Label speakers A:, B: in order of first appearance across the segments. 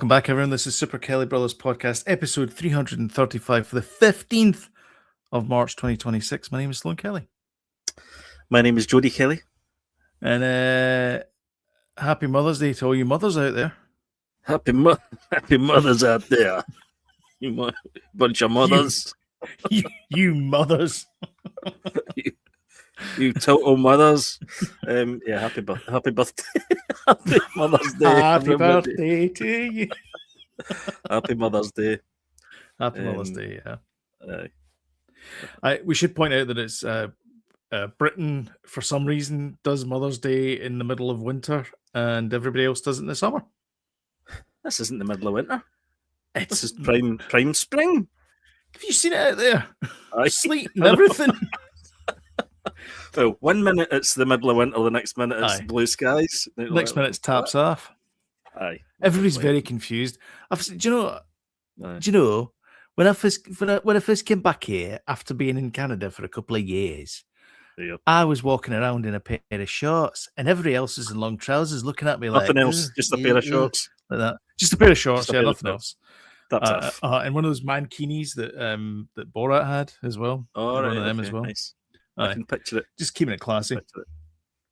A: Welcome back, everyone. This is Super Kelly Brothers Podcast, episode 335 for the 15th of March 2026. My name is Sloan Kelly.
B: My name is Jodie Kelly.
A: And happy Mother's Day to all you mothers out there.
B: Happy mothers out there. You bunch of mothers.
A: You mothers.
B: you total mothers. Happy birthday. Happy Mother's Day.
A: Happy birthday to you.
B: Happy Mother's Day.
A: Happy Mother's Day, yeah. We should point out that it's Britain, for some reason, does Mother's Day in the middle of winter and everybody else does it in the summer.
B: This isn't the middle of winter. This is prime spring.
A: Have you seen it out there?
B: Aye.
A: Sleet and everything.
B: Well, 1 minute it's the middle of winter, the next minute it's blue skies.
A: Next minute it's taps off.
B: Aye.
A: Everybody's very confused. Do you know when I first came back here after being in Canada for a couple of years, I was walking around in a pair of shorts and everybody else is in long trousers looking at me
B: nothing else, just a pair of shorts.
A: Like that. Just a pair of shorts, nothing else.
B: That's
A: and one of those mankinis that Borat had as well.
B: One
A: of them as well.
B: Nice. I can picture it.
A: Just keeping it classy.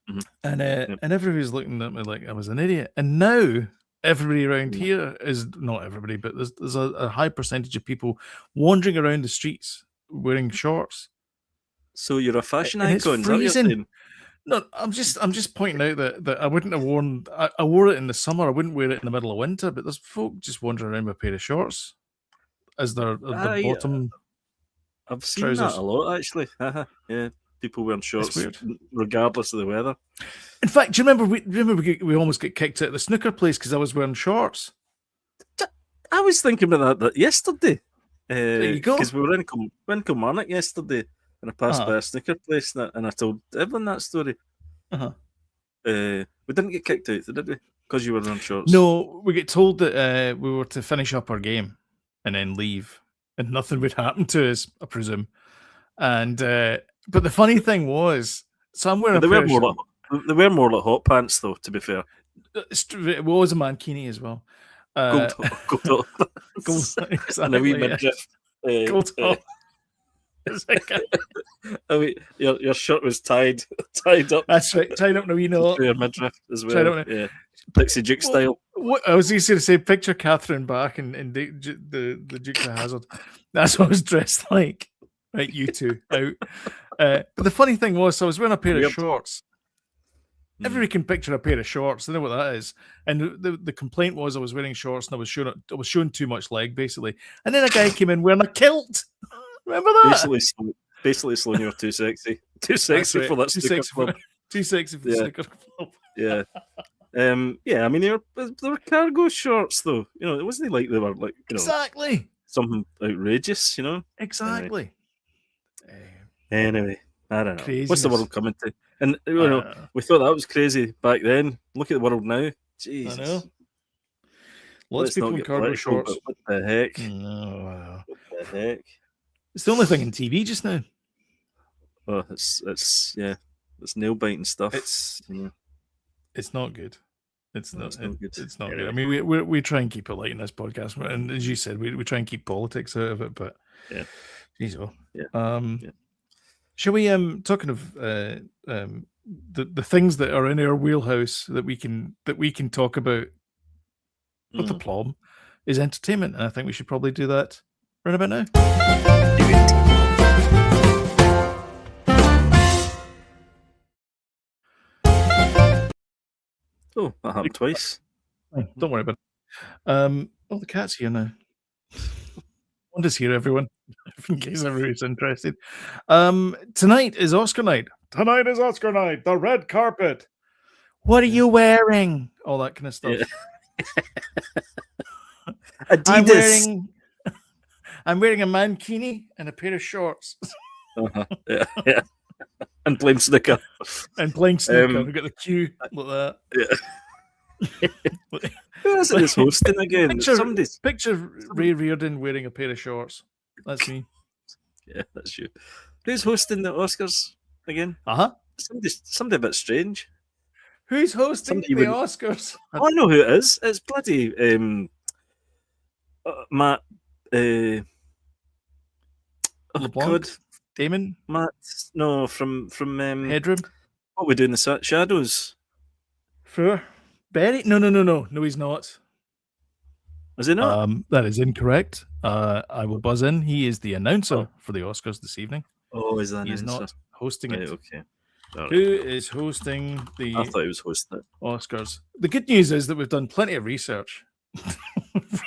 A: Mm-hmm. And everybody's looking at me like I was an idiot. And now everybody around here is not everybody, but there's a high percentage of people wandering around the streets wearing shorts.
B: So you're a fashion icon.
A: It's freezing. No, I'm just pointing out that I wouldn't have worn. I wore it in the summer. I wouldn't wear it in the middle of winter. But there's folk just wandering around with a pair of shorts as their bottom.
B: I've seen
A: trousers.
B: that a lot actually. Yeah, people wearing shorts regardless of the weather.
A: In fact, do you remember we almost get kicked out of the snooker place because I was wearing shorts?
B: I was thinking about that yesterday.
A: There you go.
B: Because we were in Kilmarnock yesterday. And I passed by a snooker place and I told everyone that story. We didn't get kicked out, did we? Because you were wearing shorts.
A: No, we get told that we were to finish up our game and then leave, and nothing would happen to us, I presume. And but the funny thing was, so I'm wearing
B: they were more like hot pants, though. To be fair,
A: it was a mankini as well.
B: Gold
A: exactly,
B: and a wee midriff.
A: Gold top.
B: I mean, your shirt was tied up.
A: That's right, tied up in a wee knot.
B: Your midriff as well. Yeah, Pixie Duke style.
A: What I was easy to say, picture Catherine back in the Dukes of Hazzard. That's what I was dressed like. Right, you two out. But the funny thing was, so I was wearing a pair of shorts. Everybody can picture a pair of shorts. They know what that is. And the complaint was I was wearing shorts and I was showing too much leg, basically. And then a guy came in wearing a kilt. Remember that?
B: Basically, Sloan, you're too sexy. Too sexy for that snooker club.
A: Too sexy for the snooker club.
B: Yeah. I mean, they were cargo shorts, though. You know, it wasn't like they were like
A: exactly
B: something outrageous. You know,
A: exactly.
B: Anyway, I don't know.
A: Craziness.
B: What's the world coming to? And we thought that was crazy back then. Look at the world now. Jesus.
A: I know. Lots of people in cargo shorts.
B: What the heck?
A: No.
B: What the heck?
A: It's the only thing in TV just now.
B: Oh, it's nail biting stuff.
A: It's not good. It's not good. It's not
B: anyway.
A: good. I mean, we try and keep it light in this podcast, and as you said, we try and keep politics out of it. But geez, shall we? Talking of the things that are in our wheelhouse that we can talk about with the plum is entertainment, and I think we should probably do that right about now.
B: Oh, that happened twice.
A: Don't worry about it. The cat's here now. Wanda's here, everyone, in case everybody's interested. Tonight is Oscar night. The red carpet. What are you wearing? All that kind of stuff.
B: Yeah. Adidas.
A: I'm wearing a mankini and a pair of shorts.
B: Yeah. And playing snooker.
A: We've got the cue like that.
B: Yeah. Who is it that's hosting again?
A: Picture Ray Reardon wearing a pair of shorts. That's me.
B: Yeah, that's you. Who's hosting the Oscars again? Somebody a bit strange.
A: Who's hosting the Oscars?
B: Oh, I know who it is. It's bloody Matt.
A: LeBlanc?
B: God,
A: Damon?
B: Matt. No, from
A: Headroom?
B: What we do in the shadows?
A: Sure. Berry? No, he's not.
B: Is he not?
A: That is incorrect. I will buzz in. He is the announcer for the Oscars this evening.
B: Oh, is that?
A: He is not hosting it.
B: Okay.
A: Who is hosting the
B: I thought he was hosting it.
A: Oscars? The good news is that we've done plenty of research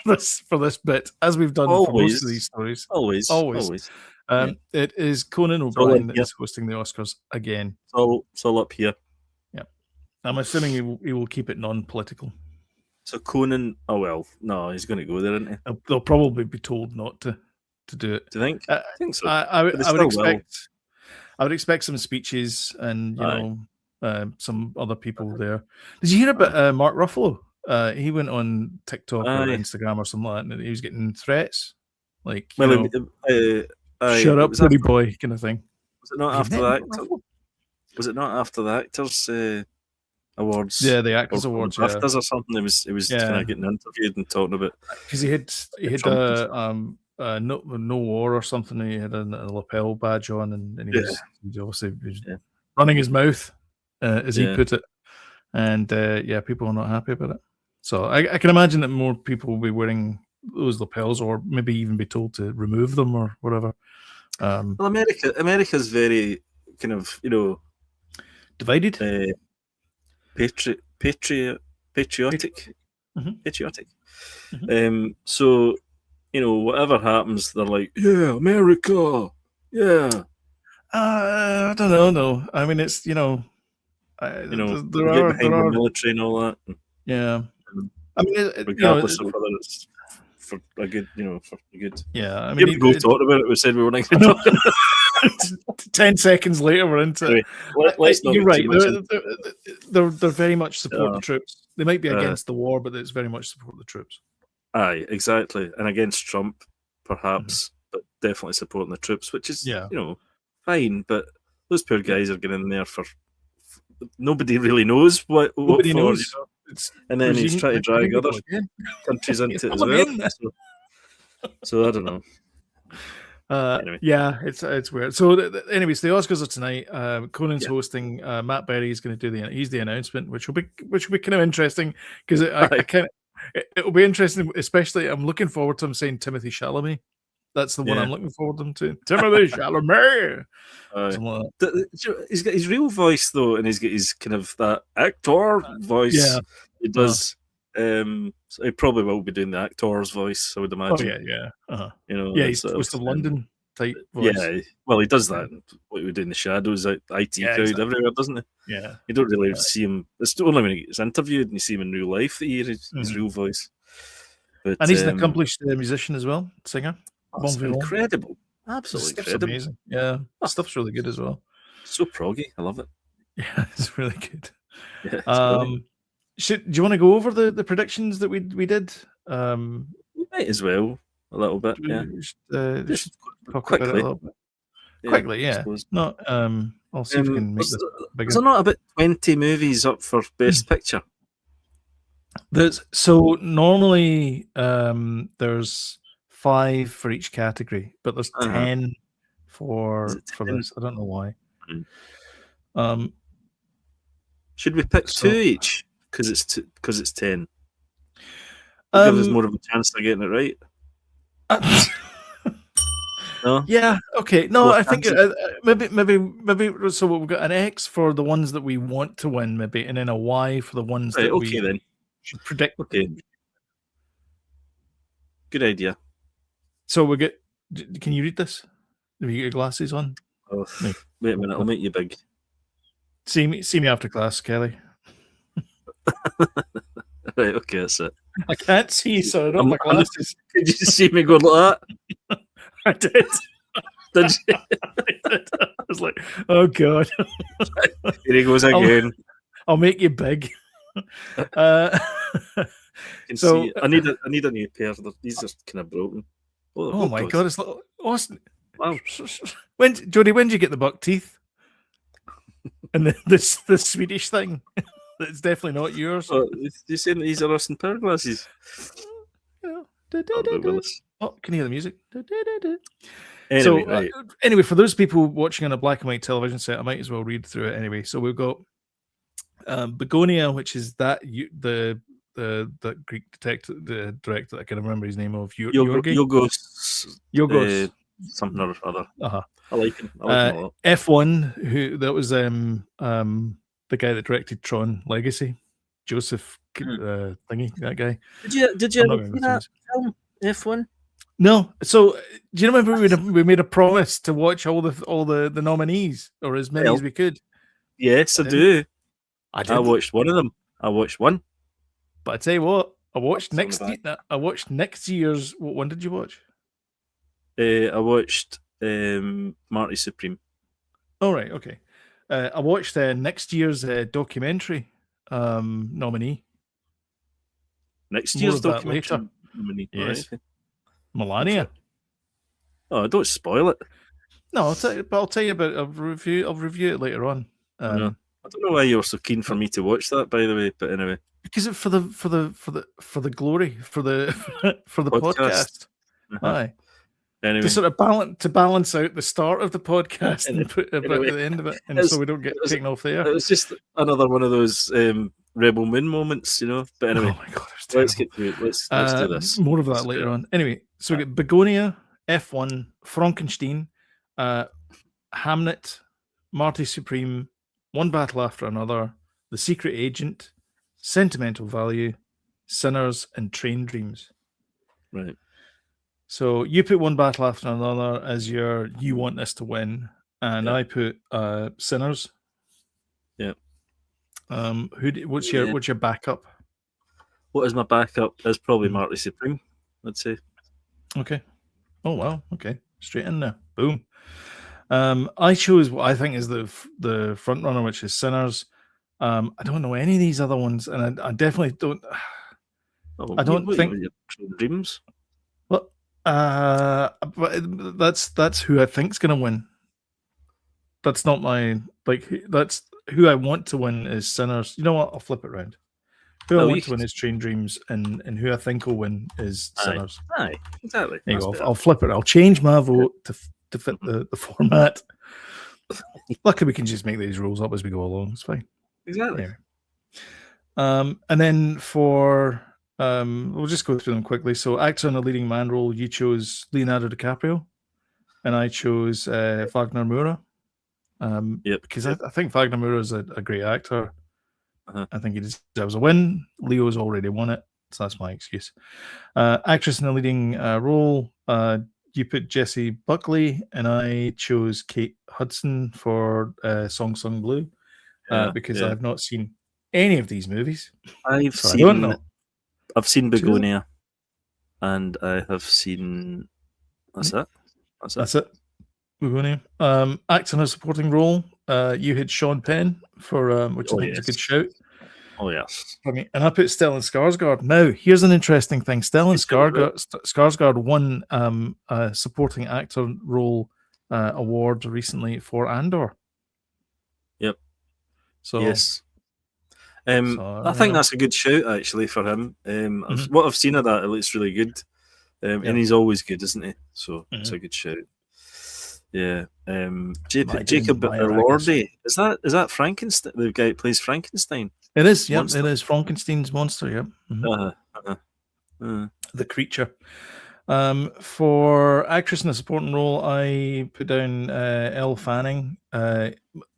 A: for this bit, as we've done for most of these stories.
B: Always.
A: It is Conan O'Brien that is hosting the Oscars again.
B: It's all up here.
A: Yeah, I'm assuming he will keep it non-political.
B: So Conan, no, he's going to go there, isn't he?
A: They'll probably be told not to do it.
B: Do you think? I think so.
A: I would expect some speeches and some other people there. Did you hear about Mark Ruffalo? He went on TikTok or Instagram or something like that, and he was getting threats, like "Shut up, pretty boy" kind of thing.
B: Was it not after that? Was it not after the actors? Awards,
A: the Actors Awards,
B: BAFTAs or something. It was kind of getting interviewed and talking about
A: because he had no war or something. He had a lapel badge on, and he was obviously running his mouth, as he put it, and people are not happy about it. So I can imagine that more people will be wearing those lapels, or maybe even be told to remove them or whatever.
B: Well, America's very kind of
A: divided.
B: Patriotic.
A: Mm-hmm.
B: Patriotic. So, whatever happens, they're like, yeah, America, yeah.
A: I don't know. No, I mean it's there are
B: the military and all that.
A: Yeah, I mean,
B: regardless of whether it's for a good, for a good.
A: Yeah, I mean,
B: we talked about it. We said we were not going to talk.
A: 10 seconds later, we're into it. You're right. They're very much support the troops. They might be against the war, but it's very much support the troops.
B: Aye, exactly. And against Trump, perhaps, but definitely supporting the troops, which is, fine. But those poor guys are getting in there for nobody really knows what
A: nobody
B: for.
A: Knows.
B: And then he's trying to drag other countries into it as well. So I don't know.
A: Anyway. Yeah, it's weird. So, anyways, the Oscars are tonight. Conan's hosting. Matt Berry is going to do he's the announcement, which will be kind of interesting because it'll be interesting. Especially, I'm looking forward to him saying Timothy Chalamet. That's the one I'm looking forward to him to. Timothy Chalamet.
B: He's got his real voice though, and he's got his kind of that actor voice.
A: Yeah,
B: he does. So he probably will be doing the actor's voice, I would imagine.
A: He's supposed to London type voice.
B: Yeah, well, he does that. What we do in the shadows, IT crowd everywhere, doesn't he?
A: Yeah,
B: you don't really see him. It's only when he gets interviewed and you see him in real life that you hear his real voice. But,
A: and he's an accomplished musician as well, singer.
B: Incredible, absolutely incredible.
A: Amazing. Yeah, stuff's really good as well.
B: So proggy, I love it.
A: Yeah, it's really good.
B: Yeah,
A: do you want to go over the predictions that we did?
B: We might as well a little bit.
A: Just talk about it a little bit. Quickly, yeah. Not. I'll see if we can make this bigger.
B: There's not about 20 movies up for Best Picture.
A: So normally there's 5 for each category, but there's 10 for this. I don't know why.
B: Should we pick 2 each? Because it's 10. Gives us more of a chance of getting it right. No?
A: Yeah. Okay. No, I think maybe. So we've got an X for the ones that we want to win, maybe, and then a Y for the ones that we
B: then
A: should predict.
B: Okay. Good idea.
A: So we get. Can you read this? Have you got your glasses on?
B: Oh, wait a minute. I'll make you big.
A: See me after class, Kelly.
B: Right, okay, that's it.
A: I can't see, so I don't have my glasses.
B: Did you see me going like
A: that? I did.
B: Did you?
A: I did. I was like, oh god.
B: Here he goes again.
A: I'll make you big.
B: So I need a new pair. These are kind of broken.
A: Oh my god, it's like Austin.
B: Wow.
A: Jody, when did you get the buck teeth? And the Swedish thing. It's definitely not yours.
B: Oh, you're saying these are Austin Power glasses?
A: Yeah. Oh, can you hear the music?
B: Anyway,
A: so,
B: right.
A: Anyway, for those people watching on a black and white television set, I might as well read through it anyway. So we've got Begonia, which is the Greek detective, the director. I can remember his name of
B: Yorgos, something or other. I like him. I like him a lot.
A: F1, who that was the guy that directed Tron Legacy, Joseph thingy, that guy.
B: Did you ever see that film F1?
A: No. So do you remember we made a promise to watch all the nominees, or as many as we could?
B: Yes, I do.
A: I
B: watched one of them. I watched one.
A: But I tell you what, I watched next year's. What one did you watch?
B: I watched Marty Supreme.
A: Oh, right, okay. I watched next year's documentary nominee.
B: Next year's documentary nominee.
A: Yes. Right. Melania.
B: Oh, don't spoil it.
A: No, I'll tell you about. I'll review it later on.
B: I don't know why you're so keen for me to watch that, by the way. But anyway,
A: because for the glory for the podcast. Aye.
B: Anyway,
A: to sort of balance out the start of the podcast and put about the end of it, and so we don't get taken off the air.
B: It was just another one of those Rebel Moon moments, But anyway,
A: oh my God,
B: let's get to it. Let's do this.
A: More of that later on. Anyway, so we get Begonia, F1, Frankenstein, Hamnet, Marty Supreme, One Battle After Another, The Secret Agent, Sentimental Value, Sinners, and Train Dreams.
B: Right.
A: So you put One Battle After Another as you want this to win, and I put Sinners.
B: Yeah.
A: What's your backup?
B: What is my backup? Is probably Marty Supreme, I'd say.
A: Okay. Oh wow. Okay. Straight in there. Boom. I chose what I think is the front runner, which is Sinners. I don't know any of these other ones, and I definitely don't. I don't think
B: Dreams.
A: Well, but that's who I think's going to win. That's not my that's who I want to win is Sinners. You know what? I'll flip it around. Who I want to win is Train Dreams, and who I think will win is Sinners.
B: Aye, exactly.
A: There you go. I'll flip it. I'll change my vote to fit the format. Luckily, we can just make these rules up as we go along. It's fine.
B: Exactly.
A: Anyway. And then for we'll just go through them quickly. So, actor in a leading man role, you chose Leonardo DiCaprio, and I chose Wagner Moura. Because I think Wagner Moura is a great actor. I think he deserves a win. Leo's already won it, so that's my excuse. Actress in a leading role, you put Jessie Buckley, and I chose Kate Hudson for Song Sung Blue, because I've not seen any of these movies.
B: I've seen Begonia, and I have seen. That's it.
A: Begonia. Acting in a supporting role, you had Sean Penn for which I think is a good shout.
B: Oh yes.
A: And I put Stellan Skarsgård. Now, here's an interesting thing. Stellan Skarsgård won a supporting actor role award recently for Andor.
B: Yep.
A: So
B: yes. I think that's a good shout actually for him. What I've seen of that, it looks really good. And he's always good, isn't he? So it's a good shout. Yeah. Jacob Elordi. Is that Frankenstein? The guy that plays Frankenstein?
A: It is, yeah. It is Frankenstein's monster, yeah. The creature. For actress in a supporting role, I put down Elle Fanning,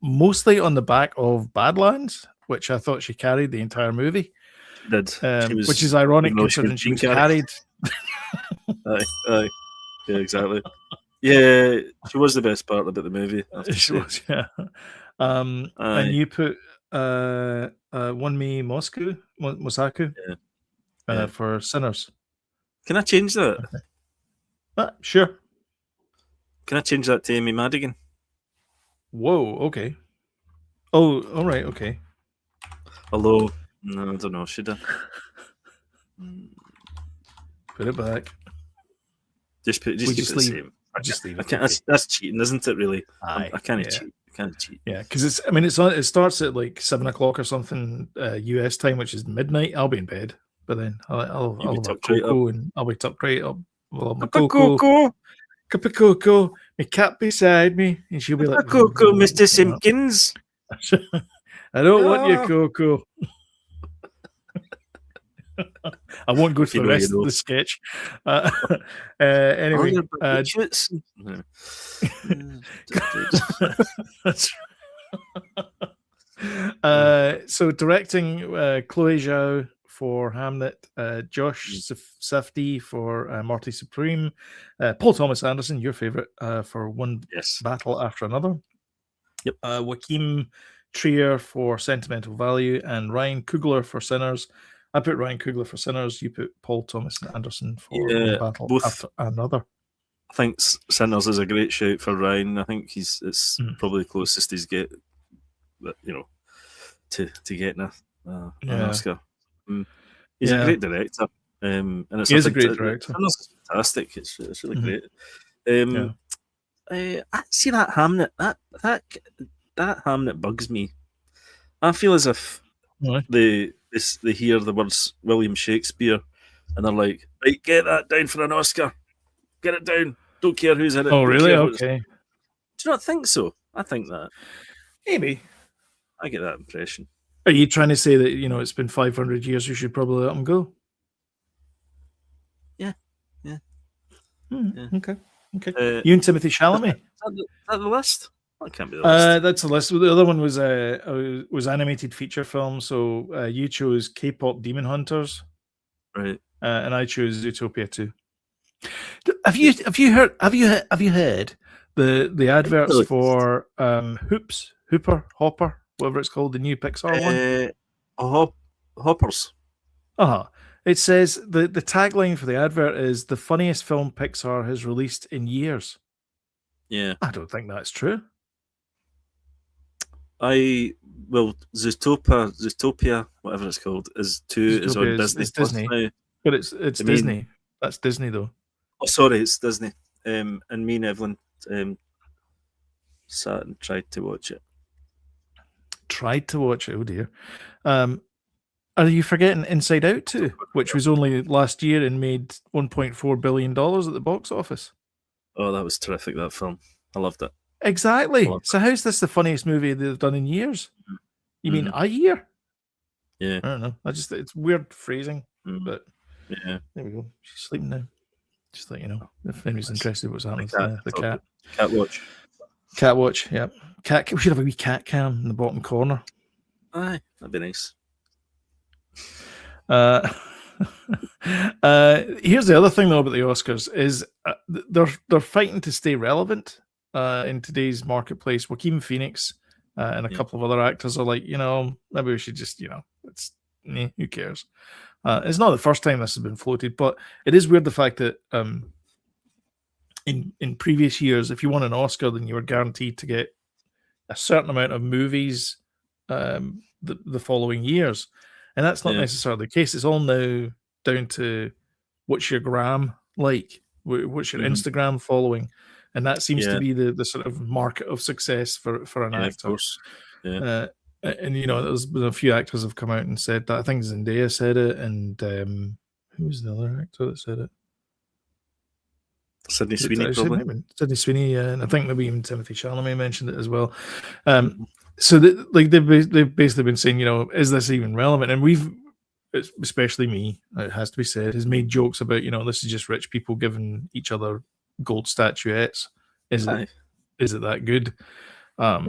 A: mostly on the back of Badlands, which I thought she carried the entire movie.
B: Did.
A: Which is ironic considering she was carried.
B: Aye. Yeah, exactly. Yeah, she was the best part about the movie.
A: She was, yeah. And you put Wunmi Mosaku for Sinners.
B: Can I change that?
A: Okay. Sure.
B: Can I change that to Amy Madigan?
A: Whoa, okay. Oh, all right, okay.
B: Although, no, I don't know, should I?
A: Put it back.
B: Just keep it the same.
A: Just leave it.
B: That's cheating, isn't it? Really,
A: I
B: can't cheat. I can't cheat.
A: Yeah, because it starts at like 7:00 or something US time, which is midnight. I'll be in bed but then I'll
B: You'll be
A: have a
B: tucked right up.
A: cocoa and I'll be tucked right up. We'll have my
B: Cup of cocoa.
A: Cup of cocoa, my cat beside me, and she'll be like,
B: cocoa, Mr. Simpkins.
A: I don't want your cocoa. I won't go through the rest of the sketch. Anyway, so directing Chloe Zhao for Hamnet, Josh Safdie for Marty Supreme, Paul Thomas Anderson, your favorite, for One Battle After Another.
B: Yep.
A: Joachim Trier for Sentimental Value, and Ryan Coogler for Sinners. I put Ryan Coogler for Sinners. You put Paul Thomas Anderson for One Battle After Another.
B: I think Sinners is a great shout for Ryan. I think it's probably the closest he's get, to getting an Oscar. He's a great director, and it's
A: a great director.
B: Sinners is fantastic. It's really great. I see that Hamnet. That Hamnet bugs me. I feel as if they hear the words William Shakespeare and they're like, right, get that down for an Oscar. Get it down. Don't care who's in it.
A: Oh, really? Okay.
B: Do you not think so? I think that.
A: Maybe.
B: I get that impression.
A: Are you trying to say that, it's been 500 years, you should probably let them go?
B: Yeah.
A: Okay. You and Timothy Chalamet?
B: Is that the list? That can't be the list.
A: That's the list. The other one was animated feature film. So you chose K-pop Demon Hunters,
B: right?
A: And I chose Zootopia 2. Have you heard the adverts for Hopper, whatever it's called, the new Pixar
B: one? Hoppers.
A: It says the tagline for the advert is the funniest film Pixar has released in years.
B: Yeah,
A: I don't think that's true.
B: Zootopia, whatever it's called, is on Disney.
A: It's Disney, now. But it's Disney. That's Disney though.
B: Oh, sorry, it's Disney. And me and Evelyn sat and tried to watch it.
A: Oh dear. Are you forgetting Inside Out 2, which was only last year and made $1.4 billion at the box office?
B: Oh, that was terrific, that film. I loved it.
A: Exactly. So how's this the funniest movie they've done in years? You mean a year?
B: Yeah.
A: I don't know. It's weird phrasing, but
B: yeah.
A: There we go. She's sleeping now. Just let you know if anybody's interested what's happening with the cat.
B: Cat watch.
A: Cat watch, yeah. We should have a wee cat cam in the bottom corner.
B: Aye, that'd be nice.
A: Here's the other thing though about the Oscars is they're fighting to stay relevant in today's marketplace. Joaquin Phoenix and a couple of other actors are like, maybe we should just, who cares? It's not the first time this has been floated, but it is weird the fact that in previous years, if you won an Oscar, then you were guaranteed to get a certain amount of movies the following years. And that's not necessarily the case. It's all now down to what's your gram like, what's your Instagram following, and that seems to be the sort of market of success for an actor.
B: Of course.
A: Yeah. And there's been a few actors have come out and said that. I think Zendaya said it, and who was the other actor that said it?
B: Sydney Sweeney, probably.
A: Sydney Sweeney, and I think maybe even Timothy Chalamet mentioned it as well. So they've basically been saying, is this even relevant? And we've, especially me, it has to be said, has made jokes about, this is just rich people giving each other gold statuettes. Is it that good? I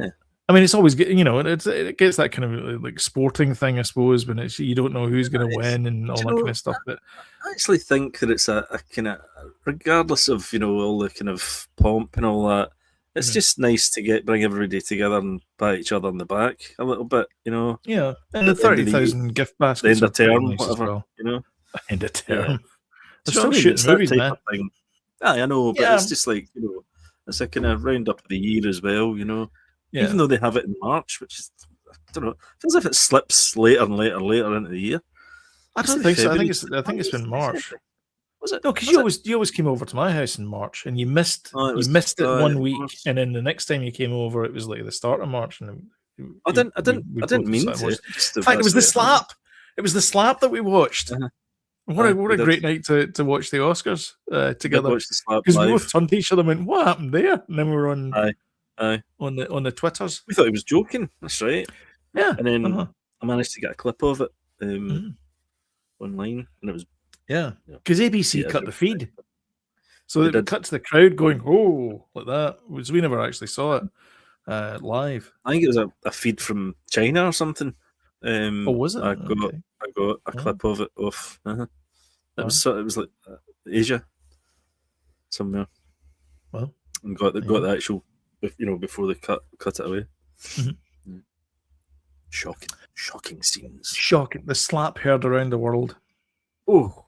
A: mean, it's always good, it gets that kind of like sporting thing, I suppose, when you don't know who's going to win and all that kind of stuff. But
B: I actually think that it's a kind of, regardless of all the kind of pomp and all that, it's just nice to bring everybody together and pat each other on the back a little bit,
A: Yeah, and the 30,000 gift baskets.
B: End of term,
A: nice
B: whatever,
A: End of term.
B: Yeah.
A: They're still shooting movies, man.
B: I know, but it's just like, it's a kind of round up of the year as well, Yeah. Even though they have it in March, which is, I don't know, feels as if it slips later and later into the year.
A: I don't think so. I think it's been March.
B: Was it?
A: No, because you always came over to my house in March, and you missed it 1 week, and then the next time you came over, it was like the start of March. And
B: I didn't mean to.
A: In fact, it was the slap. It was the slap that we watched. What a great night to watch the Oscars together.
B: Watch the slap
A: because
B: live.
A: we both turned to each other and went, "What happened there?" And then we were on on the Twitters.
B: We thought he was joking. That's right.
A: Yeah,
B: and then I managed to get a clip of it online, and it was
A: because ABC cut the feed, so it cut to the crowd going, "Oh," like that. Because we never actually saw it live.
B: I think it was a feed from China or something.
A: Was it?
B: I got a clip of it off. It was like Asia somewhere.
A: Well,
B: and got the actual, before they cut it away. Shocking scenes.
A: Shocking. The slap heard around the world.
B: Oh.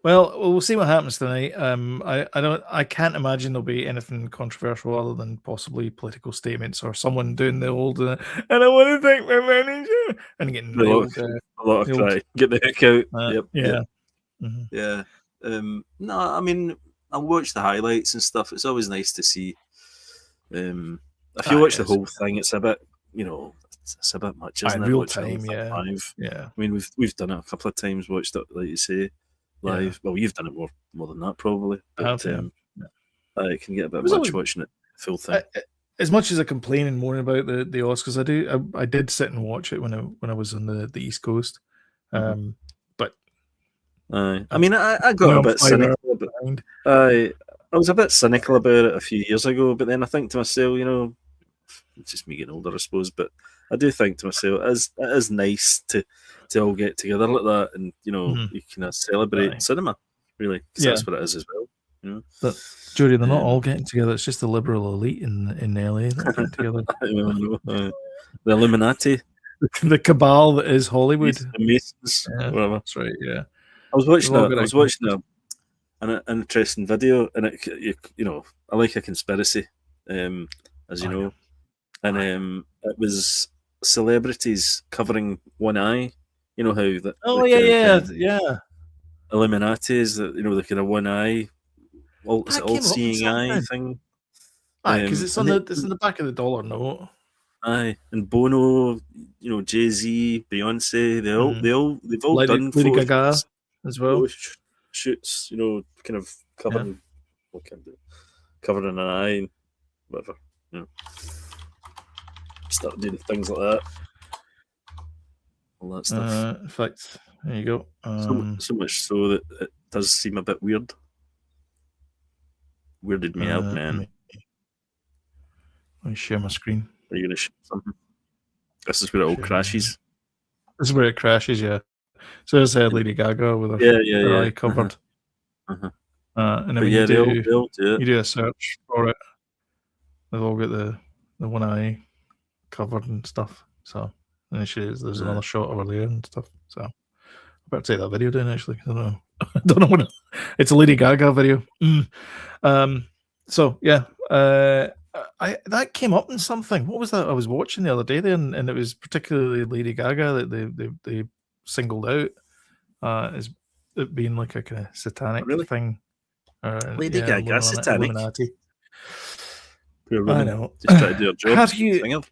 A: Well, we'll see what happens tonight. I can't imagine there'll be anything controversial other than possibly political statements or someone doing the old and I want to thank my manager and getting
B: a lot of cry. Get the heck out.
A: Yeah.
B: Yeah. No, I mean, I watch the highlights and stuff. It's always nice to see. If you watch the whole thing, it's a bit, it's a bit much, isn't it?
A: Real time,
B: live.
A: Yeah.
B: I mean, we've done it a couple of times. Watched it, like you say, live. Well, you've done it more than that, probably. But I can get a bit much watching it full thing.
A: As much as I complain and moan about the Oscars, I did sit and watch it when I was on the East Coast. But
B: I mean, I got a bit cynical. I was a bit cynical about it a few years ago, but then I think to myself, it's just me getting older, I suppose. But I do think to myself, it is nice to all get together like that, and you can celebrate cinema, really, because that's what it is as well.
A: But Jody, they're not all getting together. It's just the liberal elite in LA that are getting together.
B: The Illuminati,
A: the cabal that is Hollywood,
B: the Masons, whatever.
A: That's right. Yeah,
B: I was watching an interesting video, and I like a conspiracy, as you know, and it was celebrities covering one eye. You know how that? Illuminati is that the kind of one eye, all-seeing eye thing.
A: Because it's in the back of the dollar note.
B: Aye, and Bono, Jay-Z, Beyonce, they've all done
A: Lady Gaga as well.
B: Shoots, kind of covering, covering an eye and whatever. Start doing things like that. All that stuff.
A: In fact, there you go.
B: So much so that it does seem a bit weird. Weirded me out, man.
A: Let me share my screen.
B: Are you going to share something? This is where it all crashes.
A: This is where it crashes, yeah. So there's Lady Gaga with her eye covered. And then when you do a search for it, they've all got the one eye covered and stuff. So and there's another shot over there and stuff. So I better take that video down actually. I don't know. I don't know what it's a Lady Gaga video. So yeah, that came up in something. What was that I was watching the other day then, and it was particularly Lady Gaga that they singled out as it being like a kind of satanic thing.
B: Lady Gaga satanic.
A: Illuminati.
B: I know. Just try to do a job.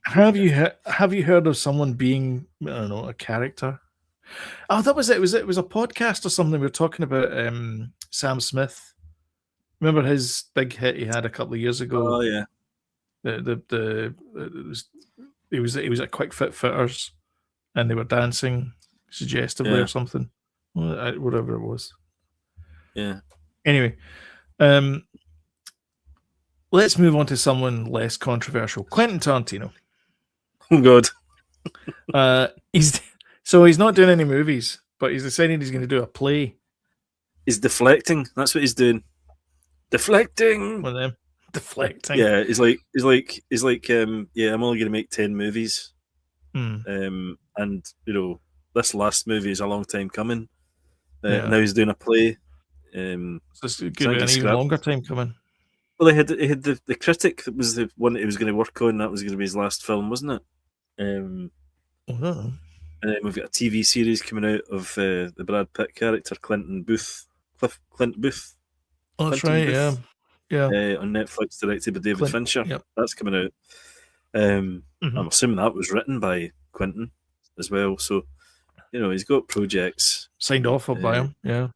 A: Have you heard of someone being, I don't know, a character? Oh, that was it. It was a podcast or something. We were talking about Sam Smith. Remember his big hit he had a couple of years ago?
B: Oh yeah.
A: He was at Quick Fit Fitters, and they were dancing suggestively or something, whatever it was.
B: Yeah.
A: Anyway, let's move on to someone less controversial. Quentin Tarantino.
B: Oh God.
A: He's not doing any movies, but he's decided he's going to do a play.
B: He's deflecting. That's what he's doing. Deflecting.
A: One of them. Deflecting.
B: Yeah, he's like, I'm only going to make 10 movies. And this last movie is a long time coming. Now he's doing a play.
A: So it's going to be an even longer time coming.
B: Well, he had the Critic that was the one that he was going to work on. That was going to be his last film, wasn't it? And then we've got a TV series coming out of the Brad Pitt character, Clint Booth.
A: Oh, that's right, Booth, yeah.
B: On Netflix, directed by David Fincher.
A: Yep.
B: That's coming out. I'm assuming that was written by Quentin as well. So he's got projects
A: signed off by him. Yeah,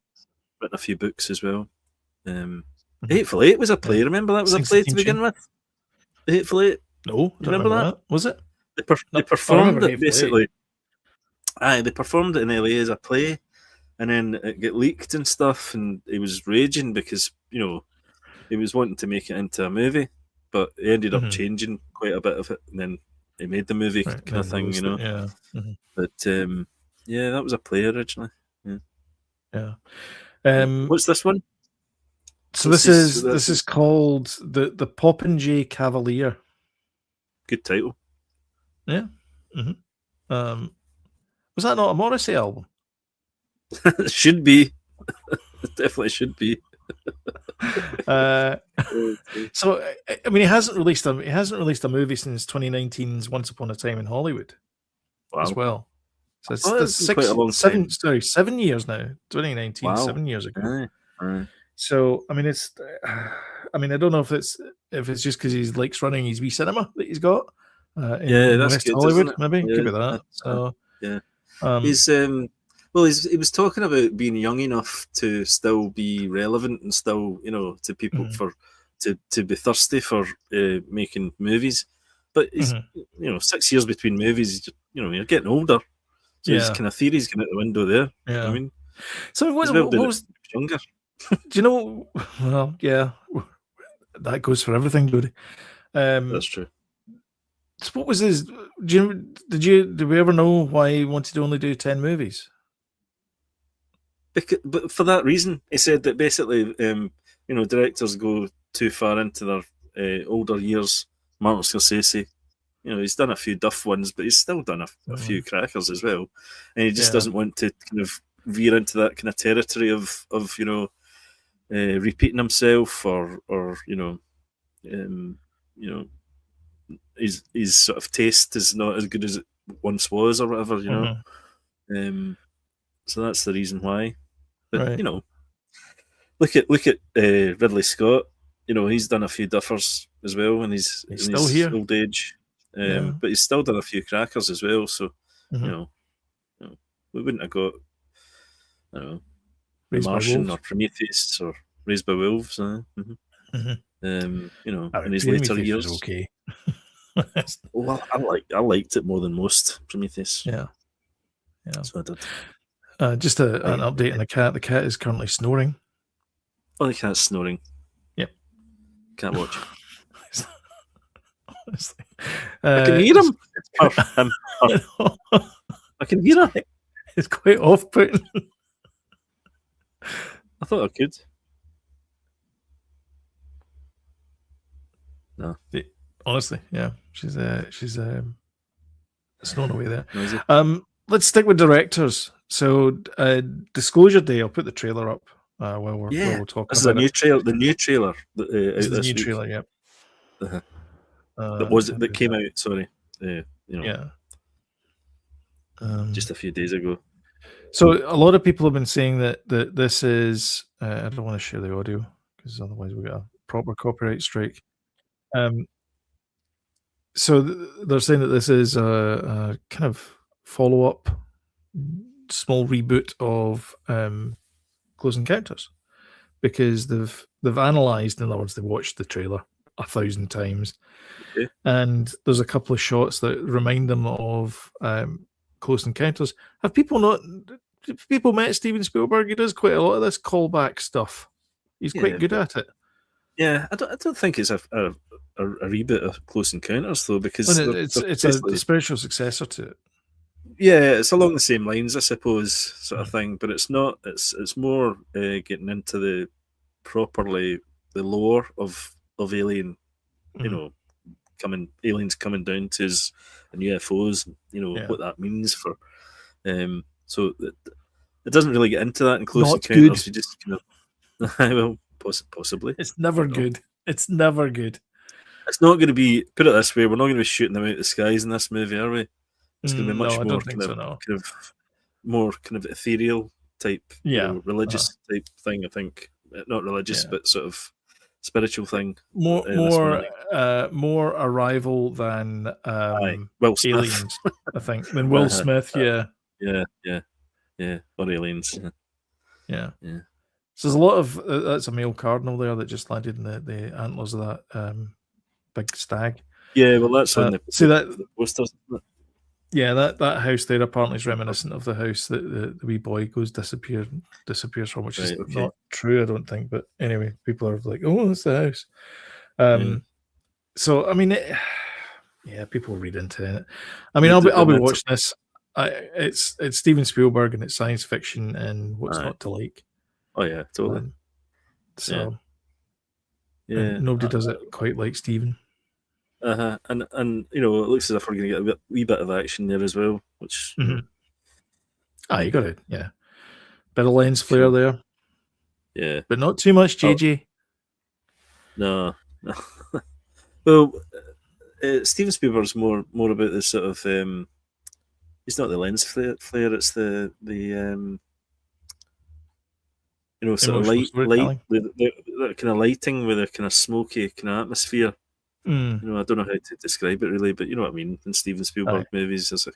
B: written a few books as well. Hateful Eight was a play. Remember that was a play to begin with. The Hateful Eight.
A: No, I don't remember that. Was it?
B: They performed it basically. Aye, they performed it in LA as a play, and then it got leaked and stuff, and he was raging because he was wanting to make it into a movie, but he ended up changing quite a bit of it, and then he made the movie kind of thing,
A: Yeah.
B: But that was a play originally.
A: Yeah.
B: What's this one?
A: So this is called the Popinjay Cavalier.
B: Good title.
A: Yeah. Was that not a Morrissey album?
B: It should be. It definitely should be.
A: So I mean, he hasn't released a movie since 2019's Once Upon a Time in Hollywood.
B: Wow.
A: As well. So it's
B: quite a long time.
A: 7 years now. 2019,
B: wow.
A: 7 years ago.
B: Aye.
A: So I mean, I don't know if it's just because he likes running his wee cinema that he's got. In
B: that's
A: West
B: good,
A: Hollywood,
B: isn't it?
A: maybe
B: Yeah,
A: could be that. So
B: yeah.
A: He's
B: he was talking about being young enough to still be relevant and still, to people to be thirsty for making movies. But he's, 6 years between movies, you're getting older. So his kind of theories going out the window there.
A: Yeah.
B: I mean,
A: so what was
B: younger?
A: Do you know? Well, yeah, that goes for everything, Dodie.
B: That's true.
A: So what was his? Did we ever know why he wanted to only do 10 movies?
B: But for that reason, he said that basically, directors go too far into their older years. Martin Scorsese, he's done a few duff ones, but he's still done a few crackers as well, and he just doesn't want to kind of veer into that kind of territory of repeating himself or his sort of taste is not as good as it once was or whatever, so that's the reason why. But look at Ridley Scott. He's done a few duffers as well in his
A: still here.
B: Old age, but he's still done a few crackers as well. So we wouldn't have got The Martian or Prometheus or Raised by Wolves. In his later years.
A: Okay.
B: Well, I liked it more than most, Prometheus.
A: Yeah.
B: So I did.
A: Just an update on the cat. The cat is currently snoring.
B: Oh, the cat's snoring.
A: Yep.
B: Can't watch.
A: Honestly.
B: I can hear him. I can hear him.
A: It's quite off-putting.
B: I thought I could. No.
A: Honestly, yeah. She's snoring away there. Noisy. Let's stick with directors. So, Disclosure Day. I'll put the trailer up while we're talking.
B: This is
A: about
B: new trailer. The new trailer.
A: This is the new trailer. Yeah.
B: That came out. Sorry.
A: Yeah.
B: Just a few days ago.
A: So a lot of people have been saying that this is. I don't want to share the audio because otherwise we got a proper copyright strike. So they're saying that this is a kind of follow-up, small reboot of Close Encounters, because they've analysed, in other words, they've watched the trailer 1,000 times, and there's a couple of shots that remind them of Close Encounters. Have people met Steven Spielberg? He does quite a lot of this callback stuff. He's quite good at it.
B: Yeah, I don't think it's a reboot of Close Encounters though, because
A: it's a spiritual successor to it.
B: Yeah, it's along the same lines, I suppose, sort of thing. But it's not. It's more getting into the lore of Alien. Aliens coming down to us and UFOs. What that means for. So it doesn't really get into that in Close Encounters. Good. You just kind of well, possibly.
A: It's never good. It's never good.
B: It's not going to be. Put it this way: we're not going to be shooting them out of the skies in this movie, are we? It's going to be much more kind of ethereal type, religious type thing. I think not religious, but sort of spiritual thing.
A: More Arrival than
B: Will Smith.
A: Aliens. I think than Will Smith. Yeah.
B: Yeah. Or aliens.
A: Yeah.
B: Yeah.
A: So there's a lot of that's a male cardinal there that just landed in the antlers of that big stag.
B: Yeah, well, that's on
A: see that
B: the posters. Isn't it?
A: Yeah, that house there apparently is reminiscent of the house that the wee boy disappears from, which is not true, I don't think. But anyway, people are like, "Oh, that's the house." So I mean, people read into it. I mean, I'll be watching this. It's Steven Spielberg and it's science fiction and what's not to like.
B: Oh yeah, totally.
A: And nobody does it quite like Steven.
B: And it looks as if we're going to get a wee bit of action there as well, which
A: you got it, bit of lens flare there, but not too much, JJ.
B: No. Well, Steven Spielberg's more about the sort of it's not the lens flare, it's the sort of light the kind of lighting with a kind of smoky kind of atmosphere. I don't know how to describe it really, but you know what I mean. In Steven Spielberg movies, there's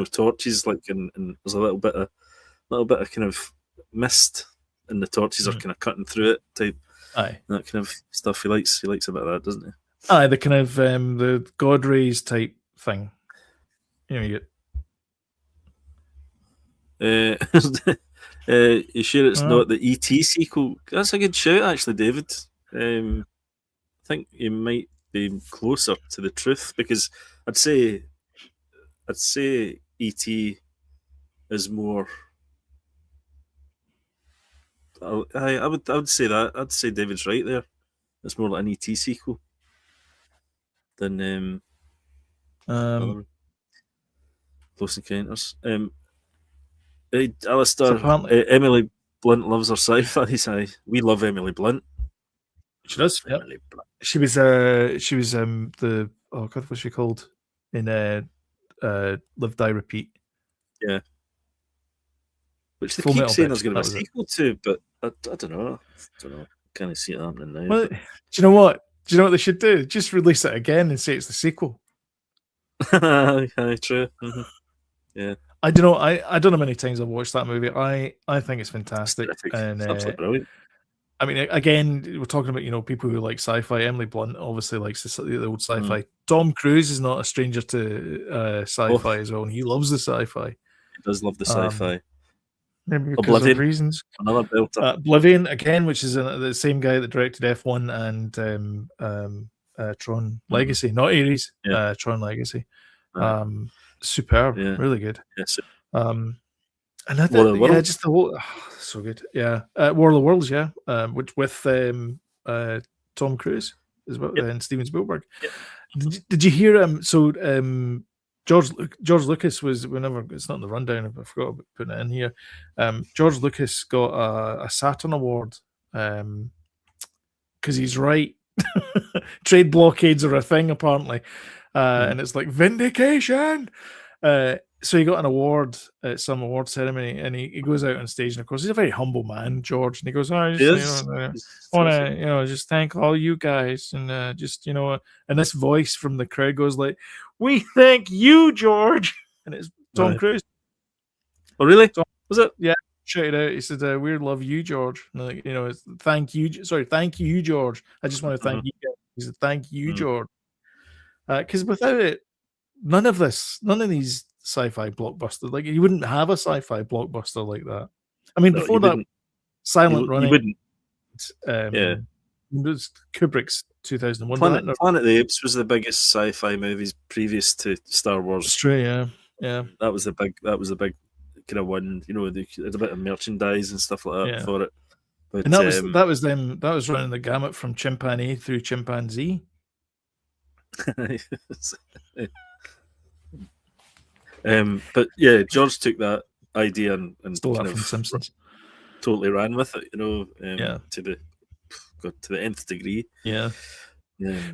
B: torches, like, and there's a little bit of kind of mist, and the torches are kind of cutting through it, type. That kind of stuff. He likes a bit of that, doesn't he?
A: The kind of the God rays type thing. You
B: get. You sure it's not the E.T. sequel? That's a good shout, actually, David. I think you might be closer to the truth, because I'd say E.T. is more. I would say that. I'd say David's right there. It's more like an E.T. sequel than Close Encounters. Alistair, Emily Blunt loves her sci-fi. We love Emily Blunt.
A: She does. Yep. She was the what's she called in Live Die Repeat?
B: Yeah. Which they keep saying there's going to be a sequel to, but I don't know. Can't see it happening now.
A: Well, do you know what? Do you know what they should do? Just release it again and say it's the sequel.
B: True. Mm-hmm. Yeah.
A: I don't know. I don't know many times I've watched that movie. I think it's fantastic. And
B: it's absolutely brilliant.
A: I mean, again, we're talking about people who like sci-fi. Emily Blunt obviously likes the old sci-fi. Tom Cruise is not a stranger to sci-fi as well, and he loves the sci-fi.
B: He does love the sci-fi.
A: Maybe because of reasons.
B: Another belter.
A: Oblivion again, which is the same guy that directed F1 and Tron Legacy, not Ares. Tron Legacy. Superb, really good.
B: Yes.
A: And just the whole so good. War of the Worlds, which with Tom Cruise as well, and Steven Spielberg. Did you hear George Lucas was, whenever it's not in the rundown, I forgot about putting it in here. George Lucas got a Saturn Award because he's right. Trade blockades are a thing apparently, and it's like vindication. So he got an award at some award ceremony, and he goes out on stage, and of course he's a very humble man, George, and he goes, I want to just thank all you guys, and and this voice from the crowd goes like, we thank you, George, and it's Tom Cruise.
B: Oh really? Was it?
A: Yeah, shouted out. He said, we love you, George. And thank you, George. I just want to thank you guys. He said, thank you, George, because without it, none of these sci-fi blockbusters, like, you wouldn't have a sci-fi blockbuster like that. I mean, before that, Silent Running.
B: You wouldn't.
A: It was Kubrick's 2001.
B: Planet of the Apes was the biggest sci-fi movies previous to Star Wars.
A: It's true, yeah.
B: That was the big kind of one. They had a bit of merchandise and stuff like that for it. But
A: and that was them. That was running the gamut from chimpanzee through chimpanzee.
B: But yeah, George took that idea and
A: stole that from Simpsons.
B: Totally ran with it, to the nth degree.
A: Yeah.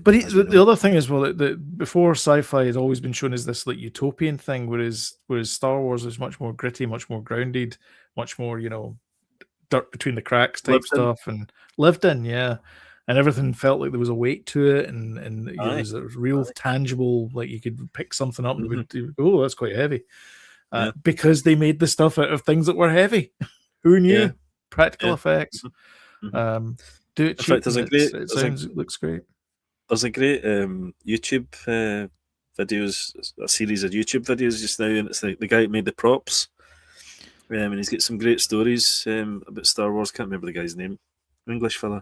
A: But the other thing is, that before sci-fi had always been shown as this like utopian thing, whereas Star Wars is much more gritty, much more grounded, much more dirt between the cracks type stuff, and lived in, and everything felt like there was a weight to it, and it was a real tangible, like you could pick something up and it would go, oh, that's quite heavy. because they made the stuff out of things that were heavy. Who knew?
B: Yeah.
A: Practical effects.
B: Mm-hmm.
A: Do it cheap. It looks great.
B: There's a great YouTube videos, a series of YouTube videos just now, and it's like the guy who made the props. And he's got some great stories about Star Wars. Can't remember the guy's name. English fella.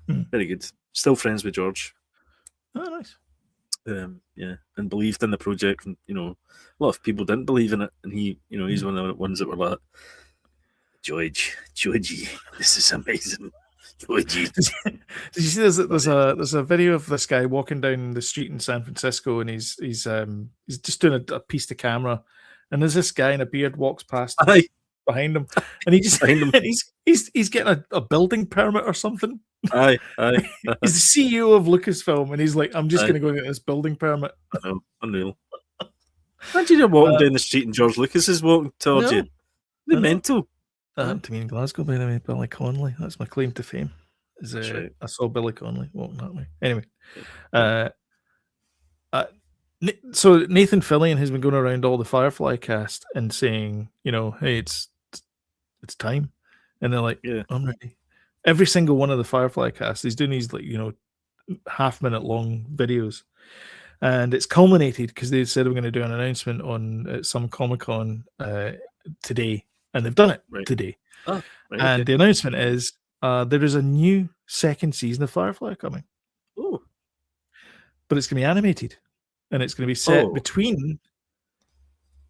B: Very good. Still friends with George.
A: Oh, nice.
B: And believed in the project. And, a lot of people didn't believe in it, and he's one of the ones that were like, Georgie, this is amazing. Georgie.
A: Did you see there's a video of this guy walking down the street in San Francisco, and he's just doing a piece to camera, and there's this guy in a beard walks past behind him, and he just and he's getting a building permit or something.
B: Aye.
A: He's the CEO of Lucasfilm, and he's like, I'm just going to go get this building permit.
B: I know, unreal. Imagine you're walking down the street and George Lucas is walking towards you. They're mental.
A: That happened to me in Glasgow, by the way. Billy Connolly. That's my claim to fame.
B: Right.
A: I saw Billy Connolly walking that way. Anyway, so Nathan Fillion has been going around all the Firefly cast and saying, hey, it's time, and they're like, I'm ready. Every single one of the Firefly cast, he's doing these half-minute long videos, and it's culminated because they said we're going to do an announcement on some Comic-Con today, and they've done it today. And the announcement is there is a new second season of Firefly coming.
B: Oh,
A: but it's going to be animated, and it's going to be set between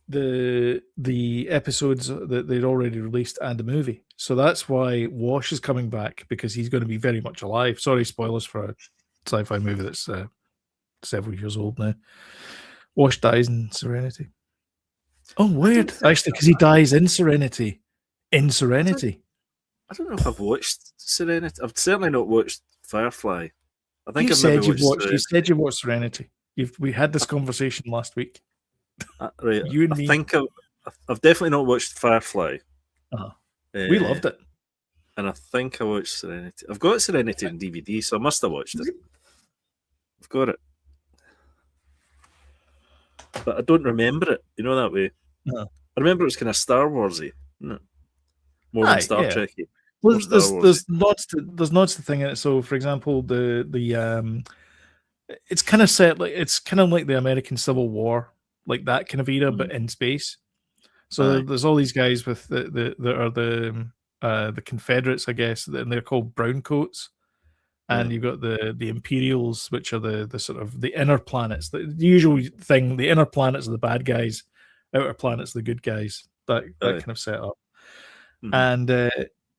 A: the episodes that they'd already released and the movie. So that's why Wash is coming back, because he's going to be very much alive. Sorry, spoilers for a sci-fi movie that's several years old now. Wash dies in Serenity. Oh, weird. Actually, because he dies in Serenity. In Serenity.
B: I don't know if I've watched Serenity. I've certainly not watched Firefly. I think
A: you said you've watched Serenity. We had this conversation last week.
B: Right.
A: You and me.
B: I've definitely not watched Firefly.
A: We loved it.
B: And I think I watched Serenity. I've got Serenity on DVD, so I must have watched it. I've got it. But I don't remember it, that way. I remember it was kind of Star Warsy, isn't it? More than Star Trek-y.
A: Well, there's nods to thing in it. So, for example, it's kind of set like the American Civil War, like that kind of era, but in space. So there's all these guys with the Confederates, I guess, and they're called browncoats. And you've got the Imperials, which are the sort of the inner planets. The usual thing, the inner planets are the bad guys, outer planets are the good guys. That kind of setup. And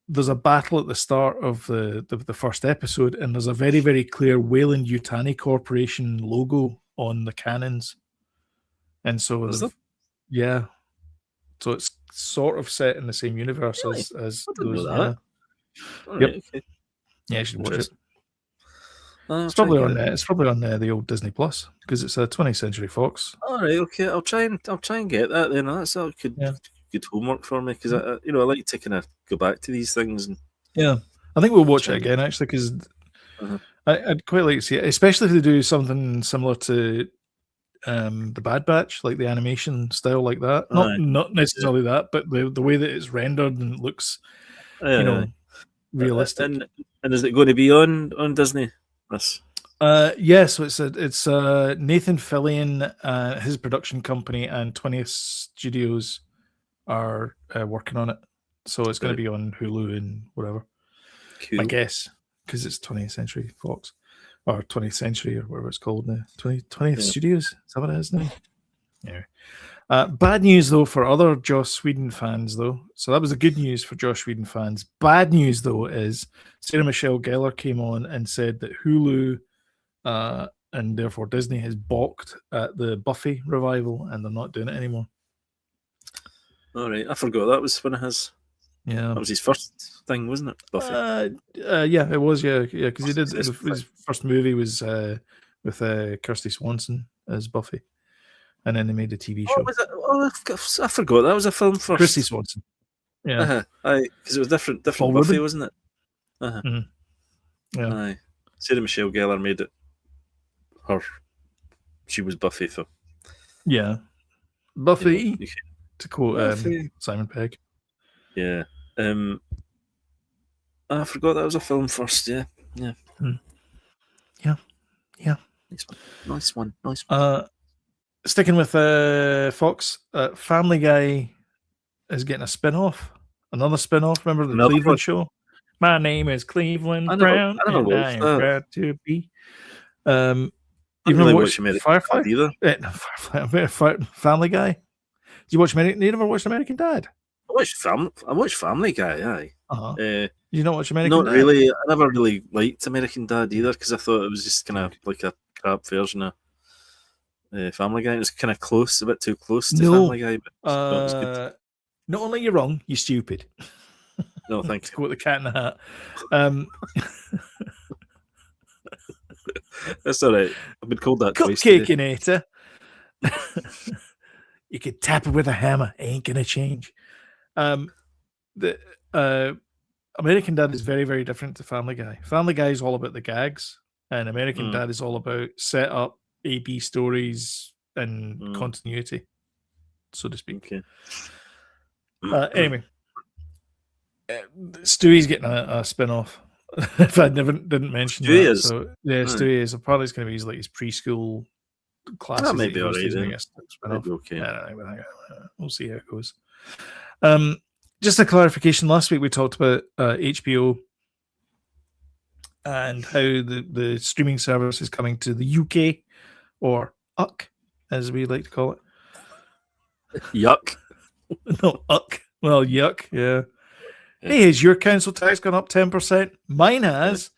A: there's a battle at the start of the first episode, and there's a very, very clear Wayland Yutani Corporation logo on the cannons. And so so it's sort of set in the same universe as those.
B: That.
A: Yep. Okay. Yeah, you should watch it. It's probably on there. It's probably on the old Disney Plus, because it's a 20th Century Fox.
B: All right, okay. I'll try and get that then. That's good homework for me, because I like to kind of go back to these things. And
A: I think we'll watch it again, actually, because I'd quite like to see it, especially if they do something similar to the Bad Batch, like the animation style like that. Not necessarily that, but the way that it's rendered and it looks, realistic.
B: And is it going to be on Disney?
A: Yeah, so it's Nathan Fillion, his production company, and 20th Studios are working on it. So it's going to be on Hulu and whatever.
B: Cool.
A: I guess, because it's 20th Century Fox, or 20th Century, or whatever it's called now. 20th Studios? Is that what it is now? Anyway. Bad news, though, for other Joss Whedon fans, though. So that was the good news for Joss Whedon fans. Bad news, though, is Sarah Michelle Gellar came on and said that Hulu and therefore Disney has balked at the Buffy revival, and they're not doing it anymore.
B: All right, I forgot that was one of his.
A: Yeah,
B: that was his first thing, wasn't it? Buffy.
A: Yeah, it was. Yeah, because he did his first movie was with Kirsty Swanson as Buffy, and then they made a TV show.
B: Was it? I forgot that was a film first.
A: Kirsty Swanson. Yeah,
B: because it was different Buffy, Ruben. Wasn't it?
A: Yeah.
B: Aye. Sarah Michelle Gellar made it her. She was Buffy, so
A: yeah, Buffy. to quote Simon Pegg.
B: Yeah. I forgot that was a film first. Yeah.
A: Yeah.
B: Nice one.
A: Sticking with Fox, Family Guy is getting a spin-off. Another spin-off. Remember the Cleveland show? My name is Cleveland Brown, and I am proud to be. You
B: really watch
A: Firefly?
B: either.
A: Family Guy? Did you watch You never watched American Dad?
B: I watched Family Guy, aye.
A: You don't watch American Dad?
B: Not really. I never really liked American Dad either because I thought it was just kind of like a crap version of Family Guy. It was kind of close, a bit too close to Family Guy. But it was good.
A: Not only you're wrong, you're stupid.
B: No, thank you.
A: To quote the Cat in the Hat.
B: That's all right. I've been called that twice.
A: Cupcake-inator. You could tap it with a hammer. Ain't gonna change. The American Dad is very, very different to Family Guy. Family Guy is all about the gags, and American Dad is all about set up, A/B stories, and continuity, so to speak.
B: Okay.
A: Anyway, Stewie's getting a spin-off. If I didn't mention
B: Stewie
A: that.
B: is.
A: So, yeah, Stewie is. Apparently it's going to be like his preschool classes.
B: That may be all right then.
A: Okay. We'll see how it goes. Just a clarification. Last week we talked about HBO and how the streaming service is coming to the UK, or UC, as we like to call it.
B: Yuck.
A: No, UC. Well, yuck, yeah. Hey, has your council tax gone up 10%? Mine has.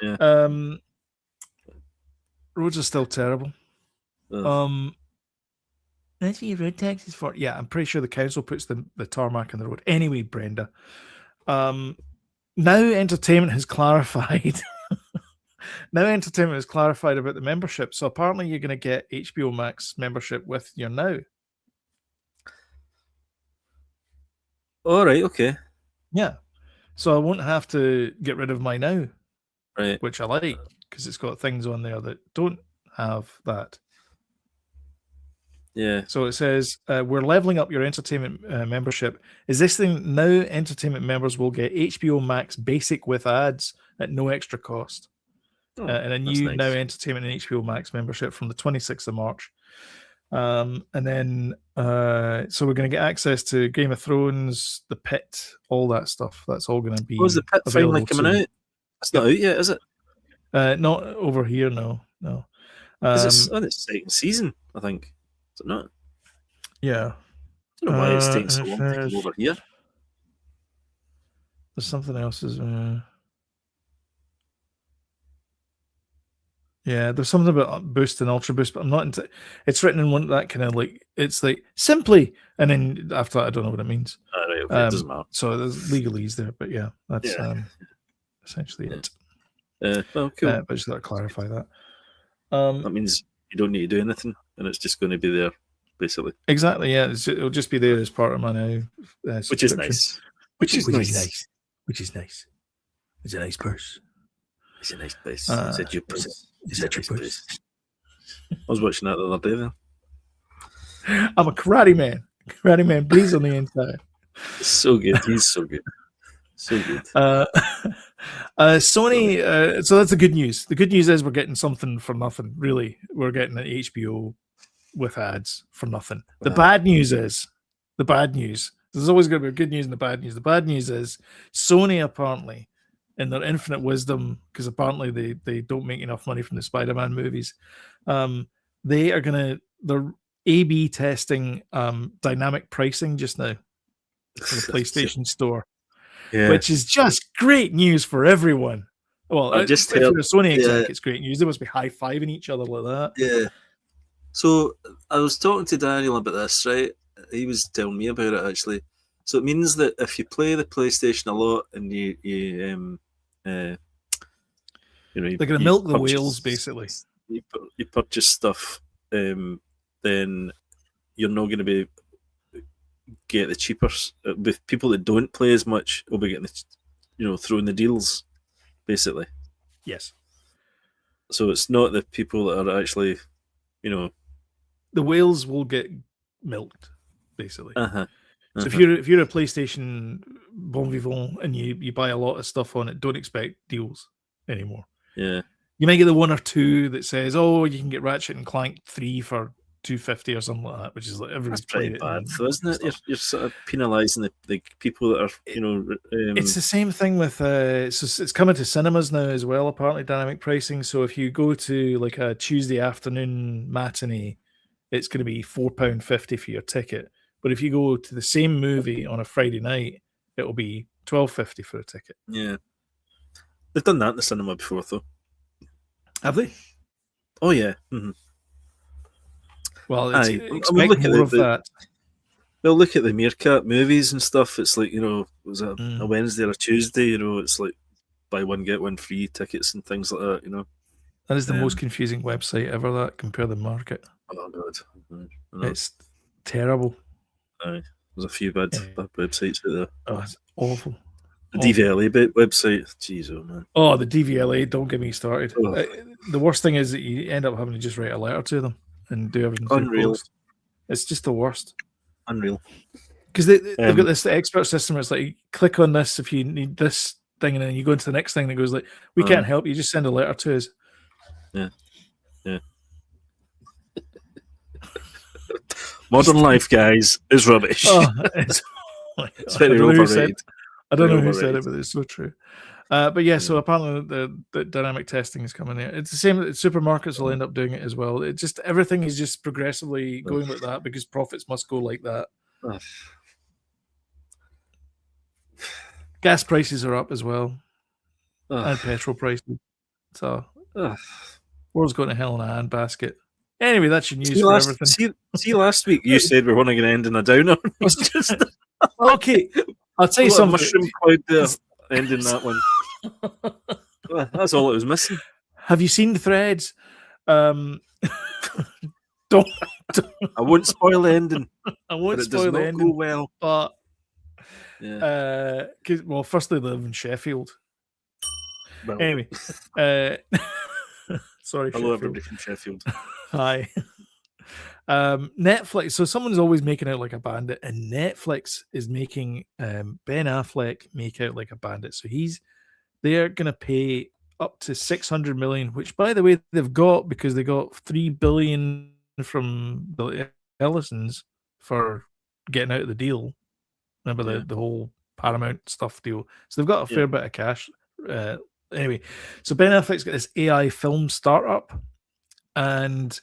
B: Yeah.
A: Roads are still terrible. That's what your road tax is for. Yeah, I'm pretty sure the council puts the tarmac on the road. Anyway, Brenda. Now Entertainment has clarified. Now Entertainment has clarified about the membership. So apparently you're going to get HBO Max membership with your Now.
B: All right, okay.
A: Yeah. So I won't have to get rid of my Now.
B: Right.
A: Which I like, because it's got things on there that don't have that.
B: Yeah.
A: So it says, we're leveling up your entertainment membership. Is this thing now Entertainment members will get HBO Max Basic with ads at no extra cost. And a new Now Entertainment and HBO Max membership from the 26th of March. And then, so we're going to get access to Game of Thrones, The Pit, all that stuff. That's all going to be.
B: Was The Pit finally coming out? It's not out yet, is it?
A: Not over here, no.
B: It's on its second season, I think. Is it not?
A: Yeah.
B: I don't know why it's taking so long to come over here.
A: There's something else. Yeah, there's something about Boost and Ultra Boost, but I'm not into. It's written in one that kind of like, it's like simply, and then after that I don't know what it means.
B: Right, okay, it doesn't matter.
A: So there's legalese there, but yeah, that's essentially it.
B: Well, cool.
A: But just got to clarify that.
B: That means you don't need to do anything, and it's just going to be there, basically.
A: Exactly. Yeah, it'll just be there as part of my Now.
B: Which is nice.
A: Which is nice. It's a nice purse.
B: It's a nice place. Is that your purse?
A: Is that your purse?
B: I was watching that the other day then.
A: I'm a karate man. Karate man bleeds on the inside.
B: So good. He's so good. So good.
A: Sony, so that's the good news. The good news is we're getting something for nothing, really. We're getting an HBO with ads for nothing. The bad news is, there's always going to be good news and the bad news. The bad news is Sony apparently, in their infinite wisdom, because apparently they don't make enough money from the Spider-Man movies, they're A/B testing dynamic pricing just now for the PlayStation Store, which is just great news for everyone. Well, if you're a Sony exec, it's great news. They must be high-fiving each other like that.
B: Yeah. So I was talking to Daniel about this, right? He was telling me about it, actually. So it means that if you play the PlayStation a lot and you
A: they're going to milk the whales, basically.
B: You purchase stuff, then you're not going to get the cheaper. With people that don't play as much, will be getting throwing the deals, basically.
A: Yes.
B: So it's not the people that are actually,
A: the whales will get milked. basically.
B: Uh-huh.
A: So if you're a PlayStation bon vivant and you buy a lot of stuff on it, don't expect deals anymore.
B: Yeah.
A: You might get the one or two that says, "Oh, you can get Ratchet and Clank 3 for $250 or something like that," which is like everybody's played it.
B: Bad, though, isn't it? You're sort of penalising the people that are,
A: It's the same thing with so it's coming to cinemas now as well. Apparently, dynamic pricing. So if you go to like a Tuesday afternoon matinee, it's going to be £4.50 for your ticket. But if you go to the same movie on a Friday night, it'll be £12.50 for a ticket.
B: Yeah, they've done that in the cinema before, though.
A: Have they?
B: Oh yeah. Mm-hmm.
A: Well, expect more of that.
B: Well, look at the Meerkat movies and stuff. It's like, was it a Wednesday or a Tuesday? It's like buy one get one free tickets and things like that.
A: That is the most confusing website ever. That Compare the Market.
B: Oh god,
A: it's terrible.
B: There's a few bad websites out there.
A: Oh, it's awful.
B: The DVLA website. Jeez, oh man.
A: Oh, the DVLA. Don't get me started. Oh. The worst thing is that you end up having to just write a letter to them and do everything through post. It's just the worst.
B: Unreal.
A: Because they've got this expert system. It's like, click on this if you need this thing, and then you go into the next thing that goes like, we can't help you. Just send a letter to us.
B: Yeah. Modern life, guys, is rubbish.
A: It's
B: very overrated.
A: I don't know who said it, but it's so true. But yeah, so apparently the dynamic testing is coming there. It's the same. Supermarkets will end up doing it as well. It just everything is just progressively going like that because profits must go like that. Gas prices are up as well, and petrol prices. So world's going to hell in a handbasket. Anyway, that's your news for everything.
B: See, last week you said we're only going to end in a downer.
A: Okay, I'll tell you something.
B: Mushroom cloud there, ending that one. That's all it was missing.
A: Have you seen the threads? Don't.
B: I won't spoil the ending.
A: I won't spoil the ending.
B: Go well,
A: but well, firstly, they live in Sheffield. Well. Anyway, sorry.
B: Hello, everybody from Sheffield.
A: Hi. Netflix. So someone's always making out like a bandit, and Netflix is making Ben Affleck make out like a bandit. So they're going to pay up to $600 million, which, by the way, they've got because they got $3 billion from the Ellisons for getting out of the deal. Remember the whole Paramount stuff deal. So they've got a fair bit of cash. Anyway, so Ben Affleck's got this AI film startup, and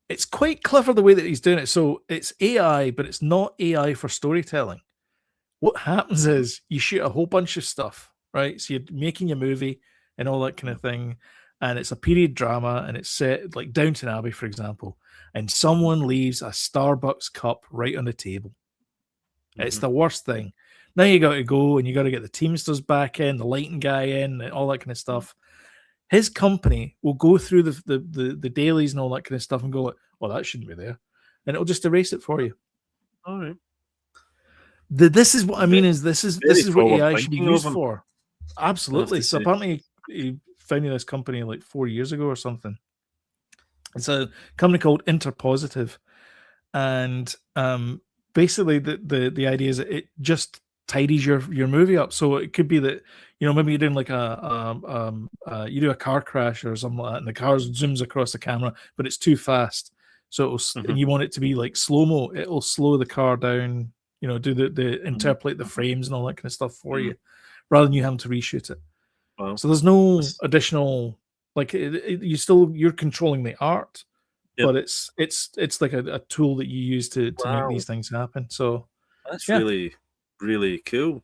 A: it's quite clever the way that he's doing it. So it's AI, but it's not AI for storytelling. What happens is you shoot a whole bunch of stuff, right? So you're making your movie and all that kind of thing, and it's a period drama, and it's set like Downton Abbey, for example, and someone leaves a Starbucks cup right on the table. It's the worst thing. Now you got to go and you got to get the Teamsters back in, the lighting guy in, and all that kind of stuff. His company will go through the dailies and all that kind of stuff and go like, "Oh, that shouldn't be there," and it'll just erase it for you.
B: All right.
A: This is what I mean. This is what AI should be used for. Absolutely. So apparently he founded this company like 4 years ago or something. It's a company called Interpositive, and basically the idea is that it just tidies your movie up. So it could be that, maybe you're doing like you do a car crash or something like that, and the car zooms across the camera, but it's too fast. So and you want it to be like slow-mo, it'll slow the car down, do the interpolate the frames and all that kind of stuff for you, rather than you having to reshoot it. Wow. So there's no additional, like you're controlling the art, but it's like a tool that you use to make these things happen. So
B: that's really, really cool.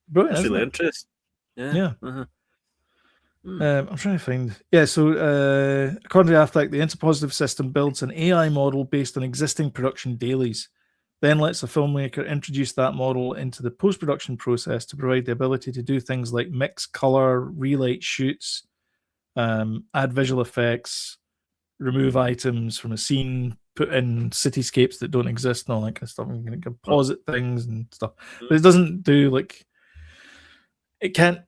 A: Brilliant.
B: That's really interesting. Yeah.
A: I'm trying to find. So according to Affleck, the Interpositive system builds an AI model based on existing production dailies, then lets a filmmaker introduce that model into the post-production process to provide the ability to do things like mix color, relight shoots, add visual effects, remove items from a scene, put in cityscapes that don't exist, and all that kind of stuff. And you can posit things and stuff, but it doesn't do like it can't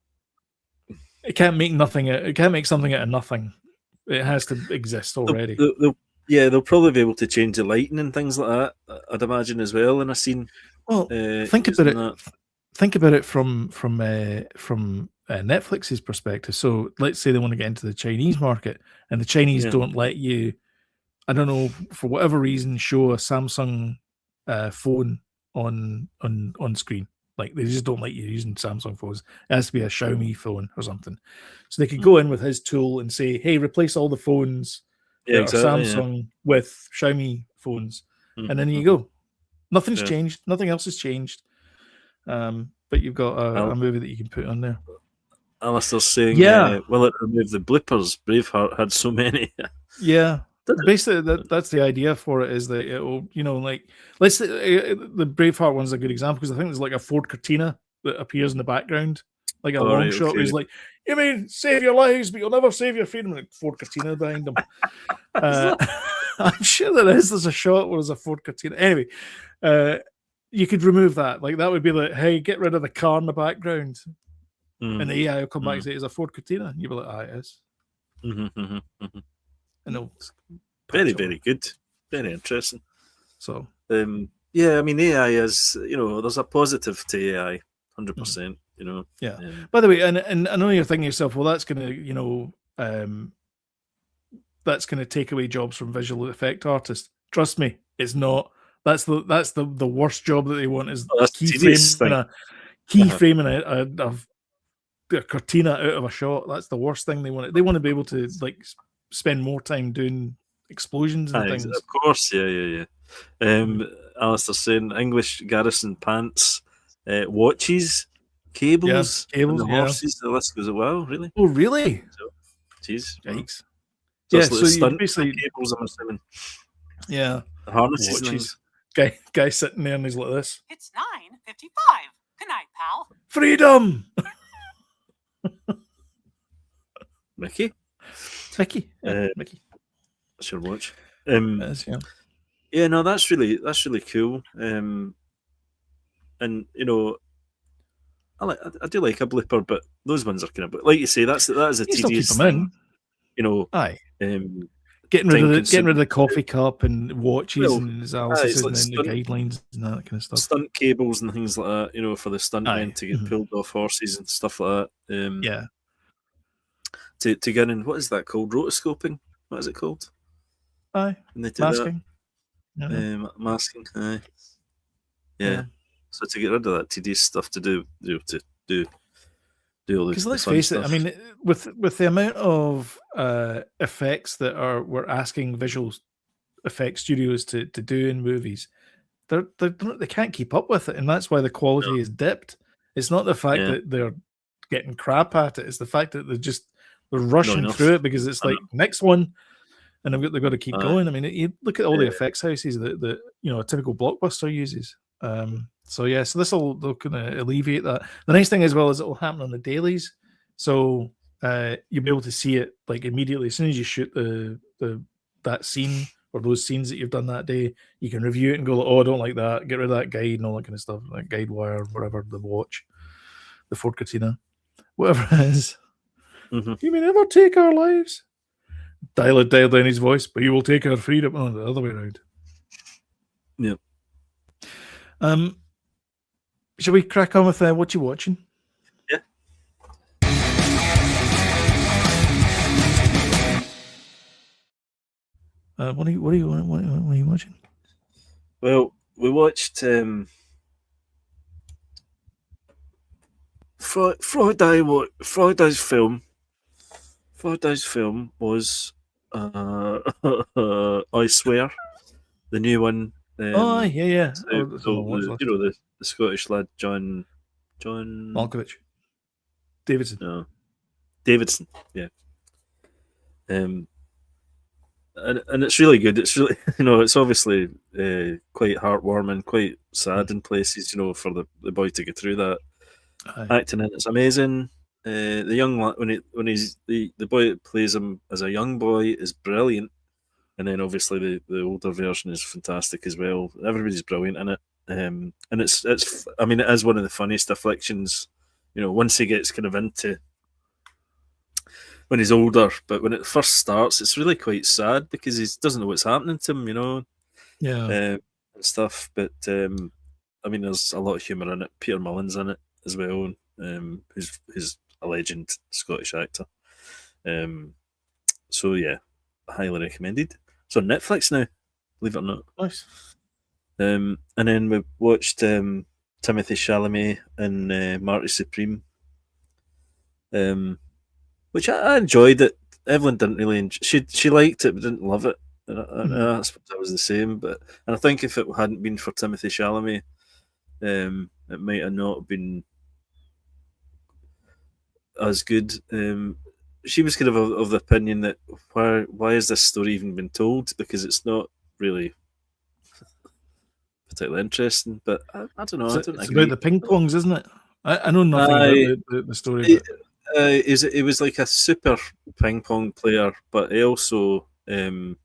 A: make nothing. It can't make something out of nothing. It has to exist already.
B: Yeah, they'll probably be able to change the lighting and things like that, I'd imagine, as well in a scene.
A: Well, think about it. Think about it from Netflix's perspective. So let's say they want to get into the Chinese market, and the Chinese don't let you, I don't know, for whatever reason, show a Samsung phone on screen. Like, they just don't like you using Samsung phones. It has to be a Xiaomi phone or something. So they could go in with his tool and say, "Hey, replace all the phones that are Samsung with Xiaomi phones," and then you go. Nothing's changed. Nothing else has changed. But you've got a movie that you can put on there.
B: Alistair's saying, will it remove the blippers? Braveheart had so many.
A: Yeah. Basically, that's the idea for it, is that it'll, like, let's say the Braveheart one's a good example, because I think there's like a Ford Cortina that appears in the background, like a long shot where he's like, "You mean save your lives, but you'll never save your freedom," like Ford Cortina behind them. I'm sure there's a shot where there's a Ford Cortina. Anyway, you could remove that. Like, that would be like, "Hey, get rid of the car in the background." And the AI will come back and say, "It's a Ford Cortina." And you'll be like, "Ah, it is." And they'll
B: very, very good. Very interesting.
A: So,
B: yeah, I mean, AI is, there's a positive to AI, 100%,
A: Yeah. By the way, and I know you're thinking to yourself, well, that's going to take away jobs from visual effect artists. Trust me, it's not. That's the worst job that they want, is keyframing a Cortina out of a shot. That's the worst thing they want. They want to be able to, like, spend more time doing explosions and things.
B: Of course, yeah. Alistair's saying English garrison pants, watches, cables, and the horses. The list goes, well, really?
A: Oh, really?
B: Jeez.
A: Yikes.
B: So you basically cables, I'm assuming.
A: Yeah.
B: The harnesses. Watches.
A: Guy sitting there and he's like this.
C: It's 9:55. Good night, pal.
A: Freedom.
B: Mickey.
A: Mickey.
B: That's your watch.
A: Yeah,
B: no, that's really cool. And I do like a blipper, but those ones are kind of, like you say, that is a tedious thing.
A: Aye. Getting rid of the coffee cup and watches and analysis and the guidelines and that kind of stuff.
B: Stunt cables and things like that, for the stuntmen to get pulled off horses and stuff like that. To get in, what is that called? Rotoscoping? What is it called?
A: Aye. Masking.
B: Masking. Aye. Yeah. So to get rid of that tedious stuff to do all the, because
A: let's face it, I mean, with the amount of effects that we're asking visual effects studios to do in movies, they can't keep up with it, and that's why the quality is dipped. It's not the fact that they're getting crap at it; it's the fact that they're rushing through it, because it's like next one, and they've got to keep going. I mean, you look at all the effects houses that a typical blockbuster uses. So they'll kind of alleviate that. The nice thing as well is it will happen on the dailies, so you'll be able to see it like immediately as soon as you shoot that scene or those scenes that you've done that day. You can review it and go, "Oh, I don't like that. Get rid of that guide and all that kind of stuff, like guide wire, whatever, the watch, the Ford Cortina, whatever it is." You may never take our lives. Dial it down in his voice, but you will take our freedom. Oh, the other way around.
B: Yep.
A: Shall we crack on with what you're watching?
B: Yeah.
A: What are you watching?
B: Well, we watched Friday's film. Friday's film was I Swear, the new one.
A: Yeah.
B: The Scottish lad, John
A: Malkovich. Davidson.
B: No, Davidson. Yeah. And it's really good. It's really, it's obviously quite heartwarming, quite sad in places, for the boy to get through that. Acting in it's amazing. The young lad, when he's the boy that plays him as a young boy is brilliant, and then obviously the older version is fantastic as well. Everybody's brilliant in it, and it's I mean, it is one of the funniest afflictions. Once he gets kind of into when he's older. But when it first starts, it's really quite sad because he doesn't know what's happening to him, and stuff. But I mean, there's a lot of humour in it. Peter Mullen's in it as well, who's a legend Scottish actor. So yeah, highly recommended. It's on Netflix now, believe it or not.
A: Nice.
B: And then we watched Timothée Chalamet and Marty Supreme, which I enjoyed it. Evelyn didn't really enjoy. She liked it but didn't love it. And I suppose that was the same. And I think if it hadn't been for Timothée Chalamet, it might have not been as good. She was kind of the opinion that why has this story even been told? Because it's not really particularly interesting. But I don't know.
A: It's about the ping pongs, isn't it? I know nothing about the story.
B: It was like a super ping pong player, but he also
A: opened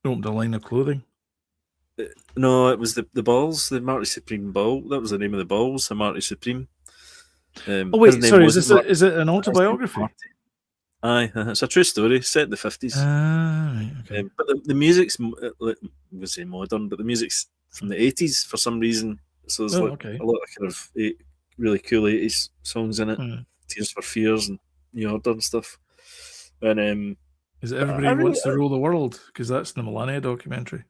A: a line of clothing.
B: No, it was the balls, the Marty Supreme ball. That was the name of the balls, the Marty Supreme.
A: Oh wait, sorry, is it an autobiography?
B: Aye, it's a true story set in the 50s.
A: Right, okay.
B: But the music's, I would say modern, but the music's from the 80s for some reason. So there's a lot of kind of really cool 80s songs in it. Tears for Fears and New Order and stuff. And
A: is it Everybody Wants to Rule the World? Because that's the Melania documentary.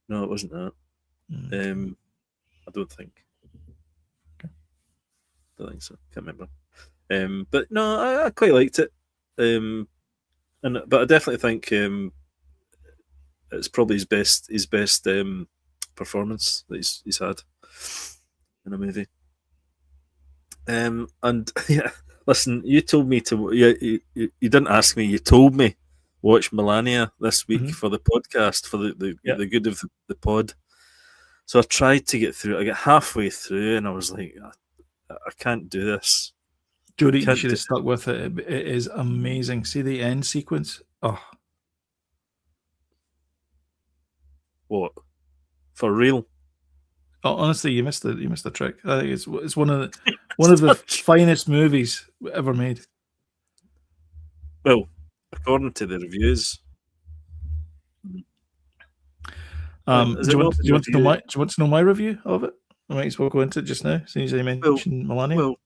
B: No, it wasn't that. I don't think.
A: Okay.
B: Don't think so. Can't remember. But no, I quite liked it. But I definitely think it's probably his best performance that he's had in a movie. And yeah, listen, you told me to. You didn't ask me. You told me watch Melania this week for the podcast for the good of the pod. So I tried to get through it. I got halfway through, and I was like, I can't do this.
A: Jodie, you should have stuck with it. It is amazing. See the end sequence? Oh,
B: what? For real?
A: Oh, honestly, you missed the trick. I think it's one of the finest movies ever made.
B: Well, according to the reviews.
A: Do you want to know my review of it? I might as well go into it just now, since I mentioned Melania.
B: Well,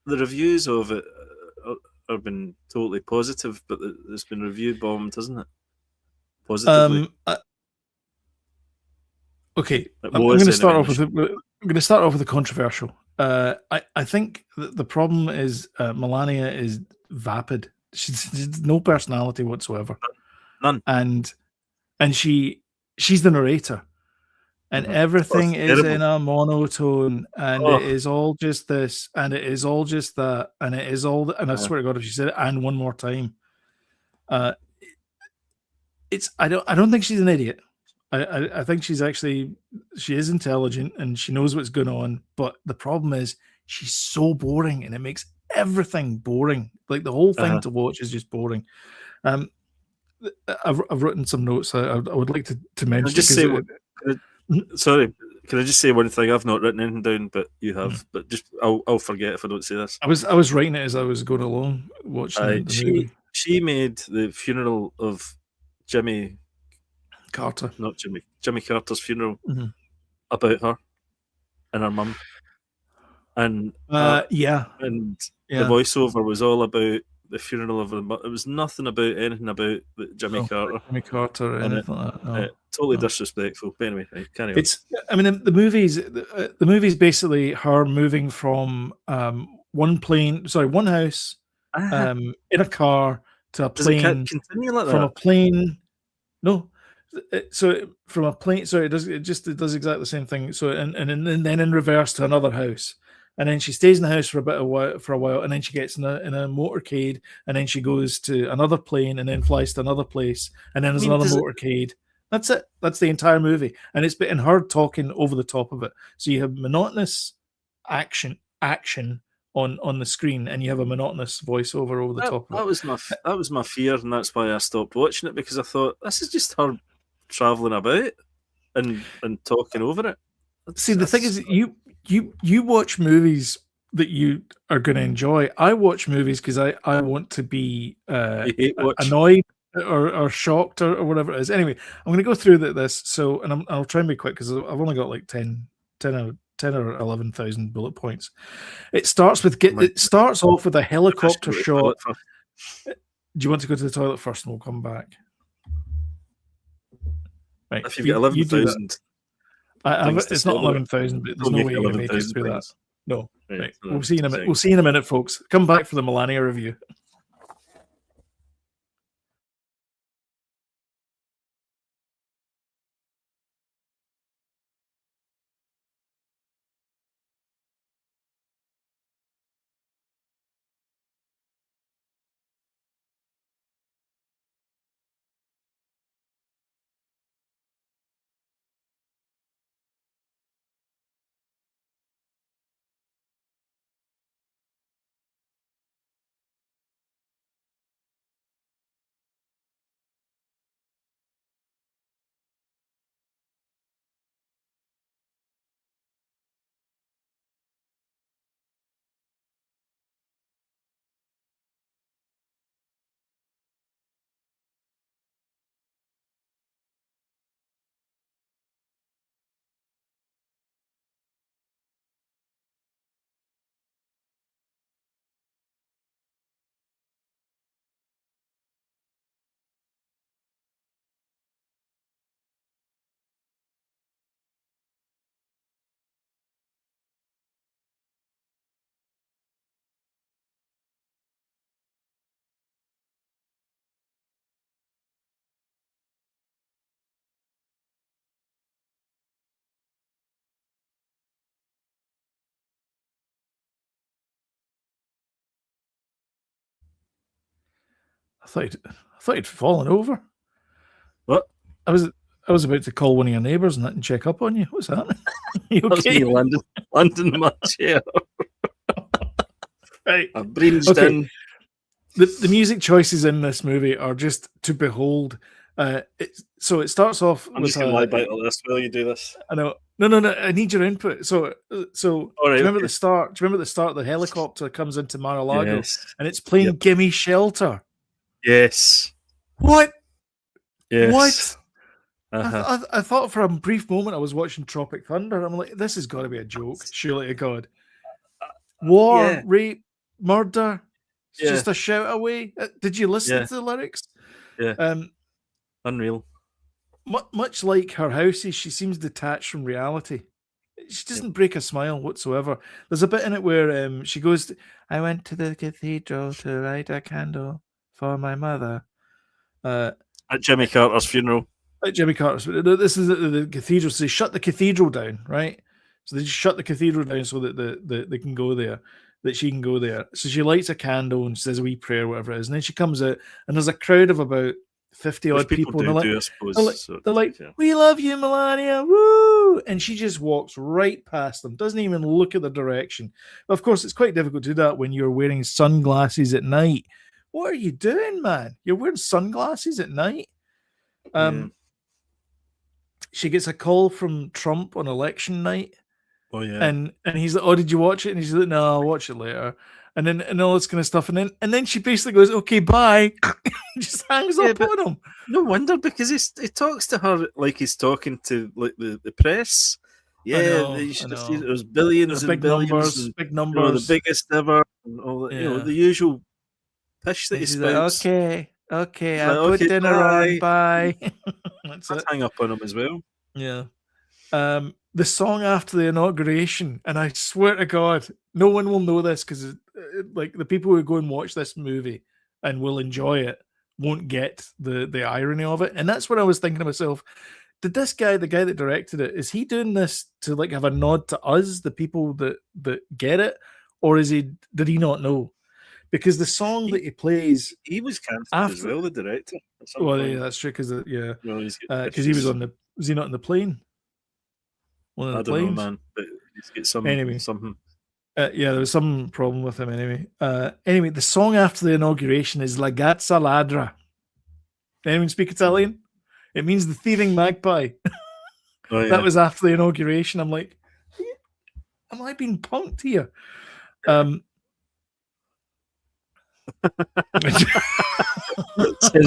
B: the reviews of it have been totally positive, but it's been review bombed, hasn't it? Positively.
A: Okay, I'm going to start off with the controversial. I think the problem is Melania is vapid. She's no personality whatsoever.
B: None.
A: And she's the narrator. And everything is in a monotone, and it is all just this, and it is all just that, and it is all. And I swear to God, if she said it and one more time, I don't think she's an idiot. I think she is intelligent and she knows what's going on. But the problem is she's so boring, and it makes everything boring. Like the whole thing to watch is just boring. I've written some notes. I would like to mention.
B: Sorry, can I just say one thing? I've not written anything down, but you have. But just I'll forget if I don't say this.
A: I was writing it as I was going along watching the movie.
B: She made the funeral of Jimmy
A: Carter,
B: not Jimmy Carter's funeral about her and her mum, and the voiceover was all about the funeral of her mum. It was nothing about anything about Jimmy Carter.
A: Jimmy Carter or anything like that. No.
B: Totally disrespectful. But anyway, carry on.
A: I mean, the movie's basically her moving from one house in a car to a plane.
B: Does it continue like that?
A: From a plane. No. So from a plane, it does exactly the same thing. So and then in reverse to another house, and then she stays in the house for a while, and then she gets in a motorcade, and then she goes to another plane, and then flies to another place, and then there's another motorcade. That's it. That's the entire movie, and it's been her talking over the top of it. So you have monotonous action on the screen, and you have a monotonous voiceover over the top of it.
B: That was my fear, and that's why I stopped watching it, because I thought this is just her traveling about and talking over it.
A: See, the thing is, you watch movies that you are going to enjoy. I watch movies because I want to be annoyed or shocked or whatever it is. Anyway, I'm going to go through this. So, and I'll try and be quick because I've only got like 10 or 11,000 bullet points. It starts off with a helicopter shot. Do you want to go to the toilet first and we'll come back? Right.
B: If you've got 11,000.
A: It's not 11,000, but there's no way you're going to make it through that. No. Right. We'll see in a minute. We'll see in a minute, folks. Come back for the Melania review. I thought you'd fallen over.
B: What?
A: I was about to call one of your neighbours and check up on you. What's happening? You okay?
B: That's me landing my chair.
A: Right.
B: I breathed in.
A: The music choices in this movie are just to behold. So it starts off.
B: I'm just going to lie back like this while you do this.
A: I know. No. I need your input. So
B: right,
A: do you remember at the start? Do you remember at the start the helicopter comes into Mar-a-Lago and it's playing "Gimme Shelter"?
B: Yes.
A: What?
B: Yes.
A: What? I thought for a brief moment I was watching Tropic Thunder. I'm like, this has got to be a joke. Surely to God. War, rape, murder. It's just a shout away. Did you listen to the lyrics?
B: Yeah. Unreal.
A: Much like her houses, she seems detached from reality. She doesn't break a smile whatsoever. There's a bit in it where she goes, I went to the cathedral to light a candle for my mother.
B: At Jimmy Carter's funeral.
A: At Jimmy Carter's. This is the cathedral. So they shut the cathedral down, right? So they just shut the cathedral down so that they can go there, that she can go there. So she lights a candle and she says a wee prayer, whatever it is. And then she comes out and there's a crowd of about 50 odd people. They're like, we love you, Melania. Woo! And she just walks right past them, doesn't even look at the direction. Of course, it's quite difficult to do that when you're wearing sunglasses at night. What are you doing, man? You're wearing sunglasses at night? She gets a call from Trump on election night.
B: Oh yeah.
A: And he's like, oh, did you watch it? And she's like, no, I'll watch it later. And all this kind of stuff. And then she basically goes, okay, bye. Just hangs up on him.
B: No wonder, because he talks to her like he's talking to like the press. Yeah, you should have seen it. There was billions and billions.
A: Big numbers.
B: The biggest ever. And all that, the usual pish that he spouts.
A: Like, okay, I'll put dinner on. Bye.
B: Let's hang up on him as well.
A: Yeah. The song after the inauguration, and I swear to God, no one will know this because like the people who go and watch this movie and will enjoy it won't get the irony of it. And that's what I was thinking to myself. Did this guy, the guy that directed it, is he doing this to like have a nod to us, the people that get it, or did he not know? Because the song that he plays,
B: he was cancelled as well, the director.
A: Well, yeah, that's true. Because because he was on the, was he not in the plane?
B: I don't know, man. But he's got something.
A: Yeah, there was some problem with him anyway. Anyway, the song after the inauguration is La Gazza Ladra. Anyone speak Italian? It means the thieving magpie.
B: Oh, yeah.
A: That was after the inauguration. I'm like, am I being punked here?
B: Sounds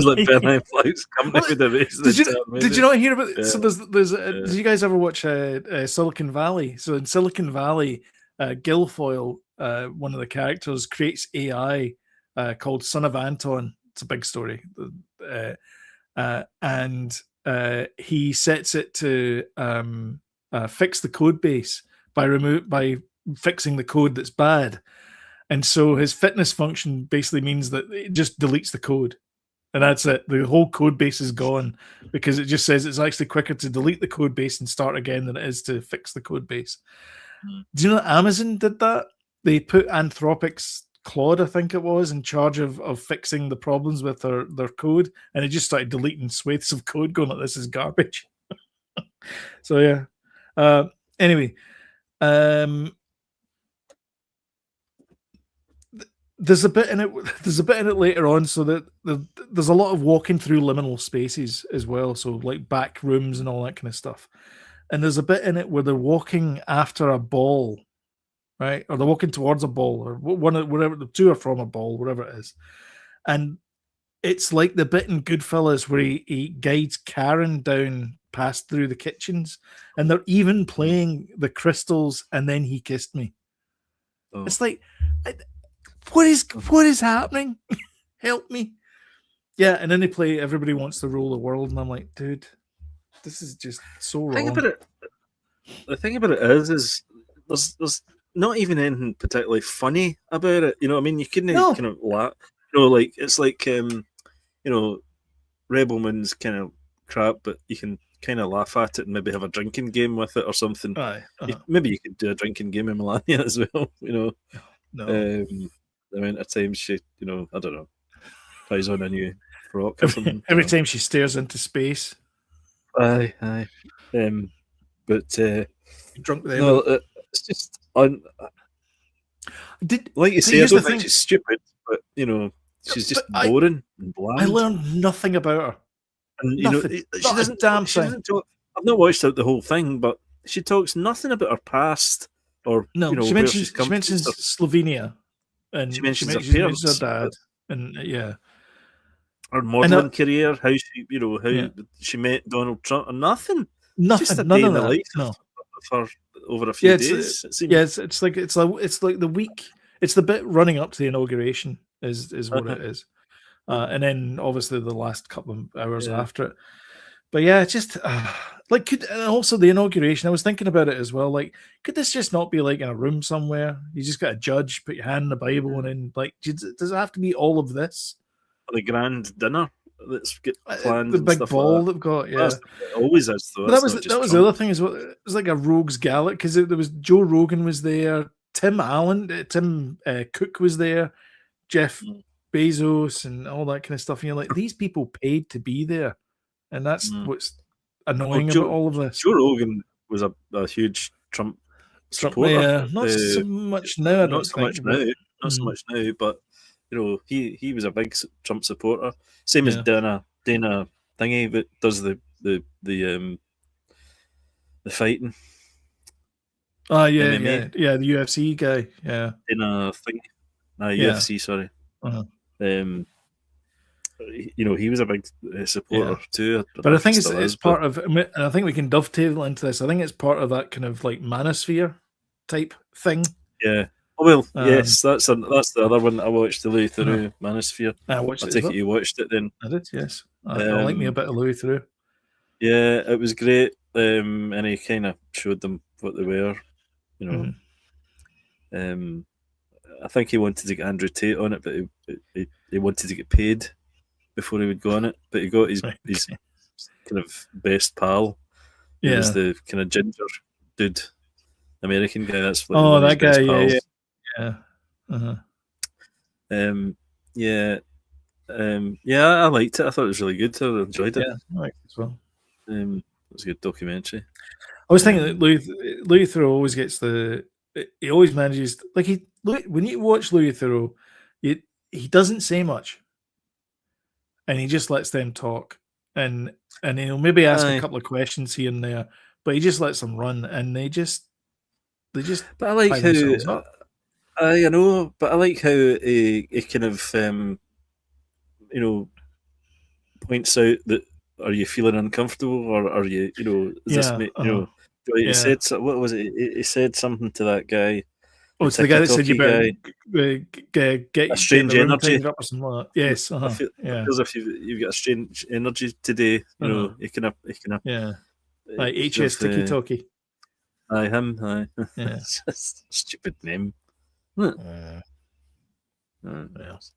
B: like Ben Affleck's company with the race.
A: Did you not hear about? Yeah. So there's did you guys ever watch Silicon Valley? So in Silicon Valley, Guilfoyle, one of the characters, creates AI called Son of Anton. It's a big story, and he sets it to fix the code base by fixing the code that's bad. And so his fitness function basically means that it just deletes the code. And that's it. The whole code base is gone because it just says it's actually quicker to delete the code base and start again than it is to fix the code base. Do you know that Amazon did that? They put Anthropic's Claude, I think it was, in charge of fixing the problems with their code. And it just started deleting swathes of code going like, this is garbage. So, yeah. Anyway. There's a bit in it later on, so that there's a lot of walking through liminal spaces as well, so like back rooms and all that kind of stuff. And there's a bit in it where they're walking after a ball, right? Or they're walking towards a ball, or whatever, the two are from a ball, whatever it is. And it's like the bit in Goodfellas where he guides Karen down past through the kitchens, and they're even playing the Crystals and Then He Kissed Me. Oh. It's like, what is happening? Help me. Yeah, and then they play Everybody Wants to Rule the World, and I'm like, dude, this is just so wrong.
B: The thing about it is there's not even anything particularly funny about it. You know what I mean? You couldn't kind of laugh. You know, like it's like you know, Rebel Moon's kind of crap, but you can kind of laugh at it and maybe have a drinking game with it or something. Maybe you could do a drinking game in Melania as well. You know,
A: no.
B: The amount of times she, you know, I don't know, tries on a new frock or something.
A: Every time she stares into space.
B: Aye. But
A: drunk there.
B: No, it's just like you say, I don't think she's stupid, but you know, she's just boring and bland.
A: I learned nothing about her.
B: And you know, she doesn't talk. I've not watched out the whole thing, but she talks nothing about her past or you know,
A: she mentions Slovenia. And
B: she mentions
A: her dad, and
B: her modeling career, how she, you know, she met Donald Trump, and nothing. Just a day in the life of her over a few days.
A: It's like the week. It's the bit running up to the inauguration is what it is, and then obviously the last couple of hours after it. But yeah, it's just and also the inauguration. I was thinking about it as well. Like, could this just not be like in a room somewhere? You just got a judge, put your hand in the Bible, and then like, does it have to be all of this?
B: The grand dinner that's planned.
A: The big ball
B: like
A: they've got. Yeah,
B: it always is. Though.
A: But that was the other thing as well. It was like a rogues gala because there was Joe Rogan was there, Tim Cook was there, Jeff Bezos, and all that kind of stuff. And you're like, these people paid to be there. And that's what's annoying about all of this.
B: Joe Rogan was a huge Trump supporter.
A: Yeah, not so much now.
B: Not so much now, but you know, he was a big Trump supporter. Same as Dana Thingy that does the
A: MMA.
B: fighting.
A: The UFC guy. Yeah,
B: Dana Thingy. UFC. Sorry. You know, he was a big supporter too.
A: But I think it's part of, and I think we can dovetail into this. I think it's part of that kind of like manosphere type thing.
B: Yeah. Oh, well, yes, that's the other one that I watched, the Louis Theroux Manosphere.
A: I take
B: it you watched it then.
A: I did, yes. I like me a bit of Louis Theroux.
B: Yeah, it was great. And he kind of showed them what they were, you know. I think he wanted to get Andrew Tate on it, but he wanted to get paid before he would go on it. But he got his kind of best pal. He was the kind of ginger dude, American guy. That's like
A: that guy, yeah.
B: I liked it. I thought it was really good. I enjoyed it.
A: Yeah, I liked it as well.
B: It was a good documentary.
A: I was thinking that Louis Theroux always gets he always manages, like when you watch Louis Theroux, he doesn't say much, and he just lets them talk, and he'll maybe ask a couple of questions here and there, but he just lets them run, and they just.
B: But I like I know, but I like how he kind of points out that are you feeling uncomfortable or are you is this he said what was it? He said something to that guy.
A: Oh, it's the guy that said you better get
B: a strange
A: the room
B: energy
A: tightened up or something like that. Yes,
B: I feel as if you've got a strange energy today. You can
A: like HS Tiki Talkie.
B: Aye, him. Aye.
A: Yeah.
B: Stupid name. It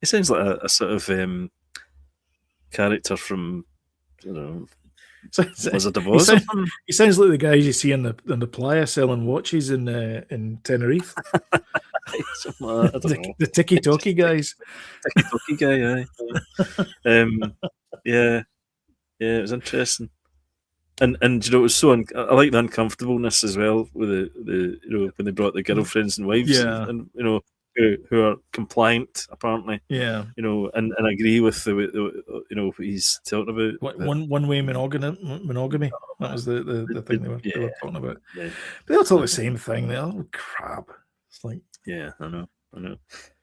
B: sounds like a sort of character from Wizard of Oz.
A: He sounds like the guys you see in the playa selling watches in Tenerife. The Tiki Talkie guys.
B: Tiki Talkie guy, aye. Yeah, it was interesting. And it was so I like the uncomfortableness as well with the when they brought the girlfriends and wives and who are compliant apparently.
A: Yeah.
B: And agree with the what he's talking about.
A: One way monogamy. That was the thing they were talking about. Yeah. But they all talk the same thing. They're all crap. It's like
B: I know.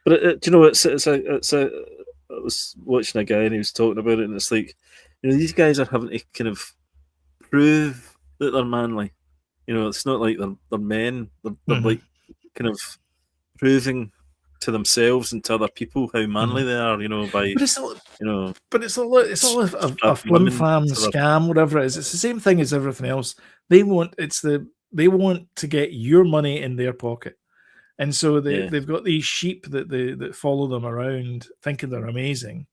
B: But do you know it's I was watching a guy and he was talking about it and it's like these guys are having to kind of prove that they're manly. It's not like they're men. They're like kind of proving to themselves and to other people how manly they are. By
A: but it's all a flim flam scam, whatever it is. It's the same thing as everything else. They want to get your money in their pocket, and so they've got these sheep that follow them around, thinking they're amazing.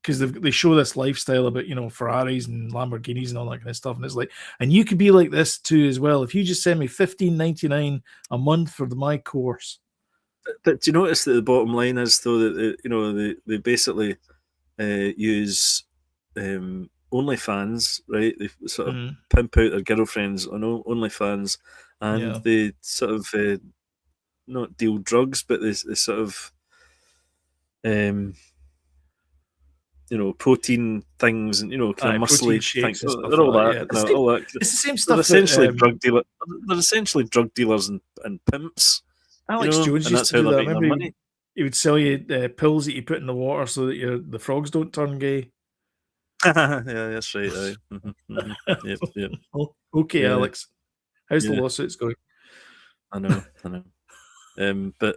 A: Because they show this lifestyle about Ferraris and Lamborghinis and all that kind of stuff, and it's like, and you could be like this too as well if you just send me $15.99 a month for my course.
B: But do you notice that the bottom line is though that they basically use OnlyFans, right? They sort of pimp out their girlfriends on OnlyFans, and they sort of not deal drugs, but they sort of protein things and kind of muscly things. They're all that. All that.
A: It's the same stuff.
B: They're essentially drug dealers. They're essentially drug dealers and pimps.
A: Alex Jones used to do that. Remember, he would sell you pills that you put in the water so that the frogs don't turn gay.
B: Yeah, that's right. Yep.
A: Okay, yeah. Alex, how's the lawsuits going?
B: I know. But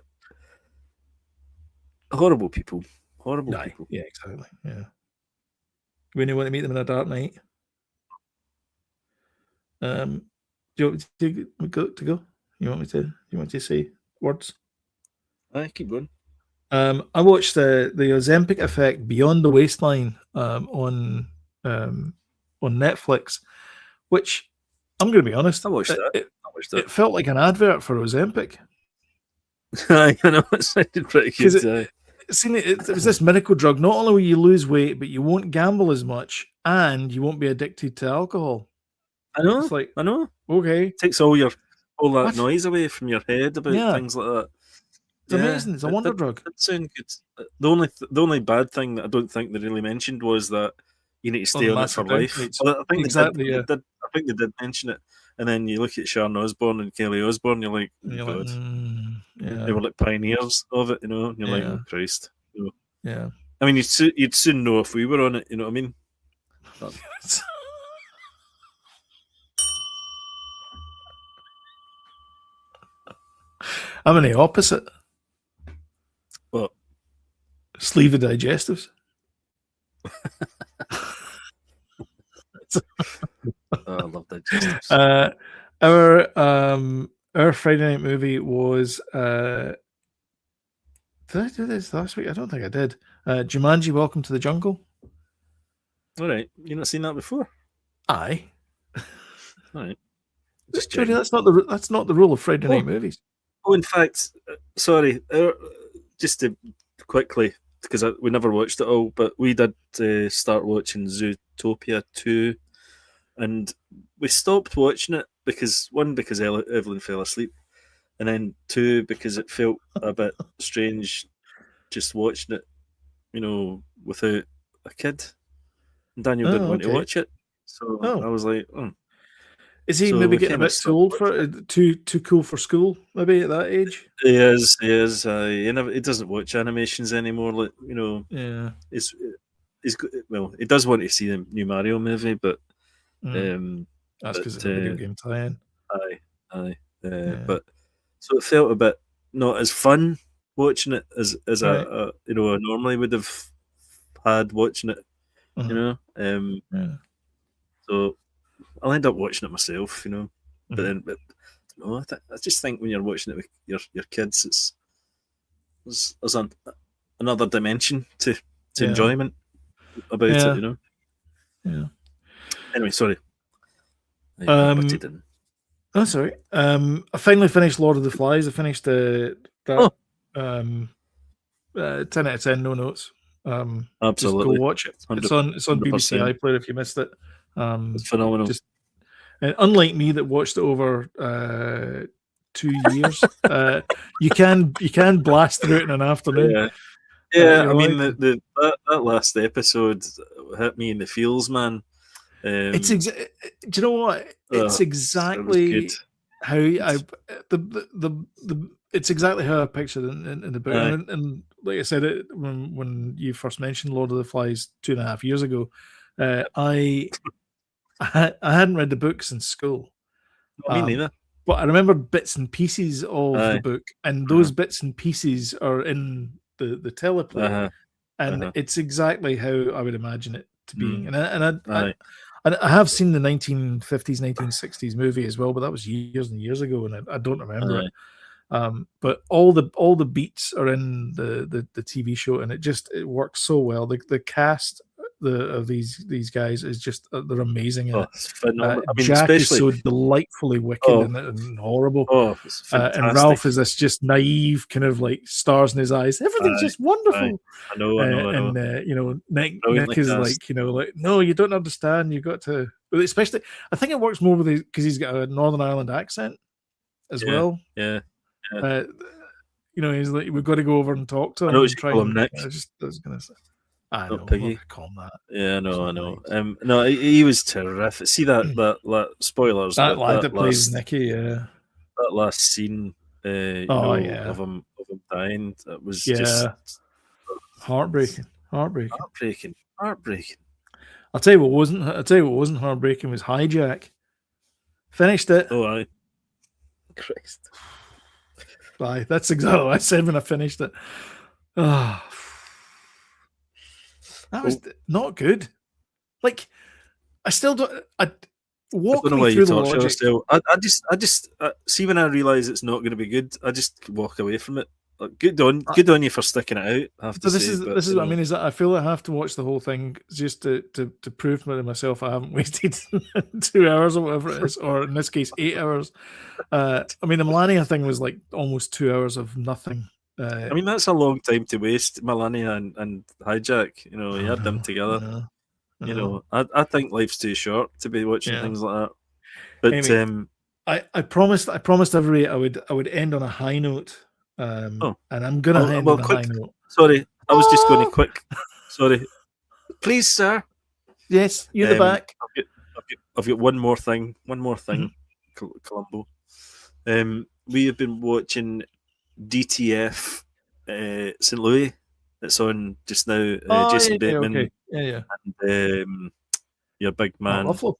B: horrible people. People.
A: Yeah, exactly. Yeah. When you want to meet them in a dark night. Do you want me to go? You want me to say words?
B: I keep going.
A: I watched the Ozempic Effect Beyond the Waistline on Netflix, which I'm going to be honest.
B: I watched that.
A: It felt like an advert for Ozempic.
B: I know it sounded pretty good.
A: It was this miracle drug. Not only will you lose weight, but you won't gamble as much, and you won't be addicted to alcohol.
B: I know.
A: It's like,
B: I know.
A: Okay,
B: it takes all that noise away from your head about things like that.
A: It's amazing. It's a wonder drug.
B: It sounds good. The only bad thing that I don't think they really mentioned was that you need to stay on it for life. Well, I think exactly. I think they did mention it. And then you look at Sharon Osbourne and Kelly Osbourne, you're like, oh God. They were like pioneers of it, and you're like, oh Christ.
A: Yeah.
B: I mean, you'd soon know if we were on it, you know what I mean?
A: I'm in the opposite.
B: What?
A: Sleeve of digestives.
B: I love digestives.
A: Our Friday night movie was did I do this last week? I don't think I did. Jumanji: Welcome to the Jungle.
B: All right, you've not seen that before?
A: Aye.
B: All right.
A: Jody, that's not the rule of Friday night movies.
B: Oh, in fact, sorry, just to quickly, because we never watched it all, but we did start watching Zootopia 2, and we stopped watching it because Evelyn fell asleep, and then 2, because it felt a bit strange just watching it, without a kid. And Daniel didn't want to watch it, so I was like,
A: Is he
B: So
A: maybe
B: we
A: getting a
B: kinda
A: bit too
B: stopped
A: old
B: watching
A: for
B: it.
A: too cool for school? Maybe at that age.
B: He is. He doesn't watch animations anymore. Like,
A: Yeah.
B: he does want to see the new Mario movie, but
A: That's because
B: but
A: it's a video game tie-in.
B: aye.
A: Yeah.
B: But so it felt a bit not as fun watching it as
A: Right.
B: I normally would have had watching it.
A: Yeah.
B: So I'll end up watching it myself. But
A: Mhm.
B: no, I just think when you're watching it with your kids, there's another dimension to
A: Yeah.
B: enjoyment about
A: Yeah.
B: it.
A: Yeah.
B: Anyway, sorry. I butted in.
A: Oh, sorry. I finally finished Lord of the Flies. I finished that. 10 out of 10, no notes. Just go
B: Absolutely.
A: watch it. It's on BBC
B: 100%.
A: iPlayer if you missed it.
B: It's phenomenal.
A: And unlike me that watched it over 2 years, you can blast through it in an afternoon.
B: Yeah. I mean, that last episode hit me in the feels, man.
A: Do you know what? It's exactly how it's exactly how I pictured it in the book. And like I said, when you first mentioned Lord of the Flies 2.5 years ago, I hadn't read the book since school.
B: Me neither.
A: But I remember bits and pieces of the book, and those bits and pieces are in the teleplay, and it's exactly how I would imagine it to be. And I have seen the 1950s, 1960s movie as well, but that was years and years ago, and I don't remember it. But all the beats are in the TV show, and it works so well. The cast of these guys is just they're amazing.
B: It's phenomenal. I mean,
A: Jack is
B: especially
A: so delightfully wicked and horrible.
B: It's fantastic.
A: And Ralph is this just naive kind of like stars in his eyes. Everything's just wonderful.
B: I know.
A: And Nick is like, no, you don't understand. You've got to. Especially, I think it works more with because he's got a Northern Ireland accent as well.
B: Yeah.
A: He's like, we've got to go over and talk to him.
B: I know you call him Nick.
A: I was gonna say, I know.
B: Piggy.
A: Call him that.
B: Yeah, I know. No, he was terrific. See that spoilers.
A: That lad that plays Nicky. Yeah.
B: That last scene. Of him dying. That was just
A: heartbreaking.
B: I'll
A: tell you what wasn't heartbreaking was Hijack. Finished it.
B: Oh, aye. Christ.
A: Aye, that's exactly what I said when I finished it. That was not good. Like, I still don't. Walk
B: I don't know
A: me
B: why
A: through
B: you
A: the
B: torture
A: logic.
B: yourself. I just see when I realise it's not going to be good, I just walk away from it. Like, good on you for sticking it out. I have to say,
A: this is what I mean. Is that I feel I have to watch the whole thing just to prove to myself I haven't wasted 2 hours or whatever it is, or in this case 8 hours. I mean, the Melania thing was like almost 2 hours of nothing.
B: I mean, that's a long time to waste. Melania and Hijack. You had them together. I think life's too short to be watching things like that. But
A: anyway, I promised everybody I would end on a high note. And I'm gonna end on a high note.
B: Sorry, I was just going to quick. Sorry, please, sir.
A: Yes, you're the back.
B: I've got one more thing. Columbo. We have been watching DTF St. Louis. It's on just now. Jason Bateman.
A: Okay. Yeah.
B: And your big man.
A: Mark Ruffalo.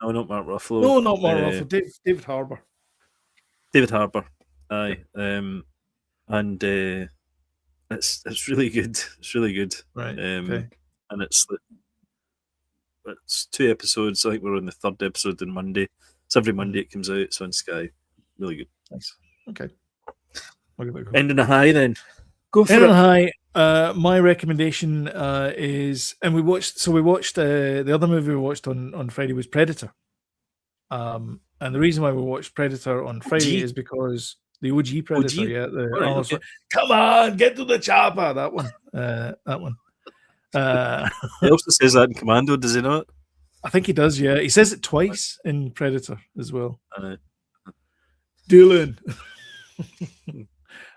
B: No, not Mark Ruffalo.
A: No, not Mark Ruffalo. David Harbour.
B: David Harbour. Aye. And it's really good. It's really good.
A: Right. Okay.
B: And it's 2 episodes. I think we're on the 3rd episode on Monday. It's every Monday it comes out. It's on Sky. Really good.
A: Nice. Okay. I'll give it a go.
B: Ending a high then. Go for it.
A: Ending a high. My recommendation is, and we watched the other movie we watched on Friday was Predator. And the reason why we watched Predator on Friday is because the OG Predator, come on, get to the chopper. That one.
B: He also says that in Commando, does he not?
A: I think he does. Yeah, he says it twice in Predator as well. Dylan.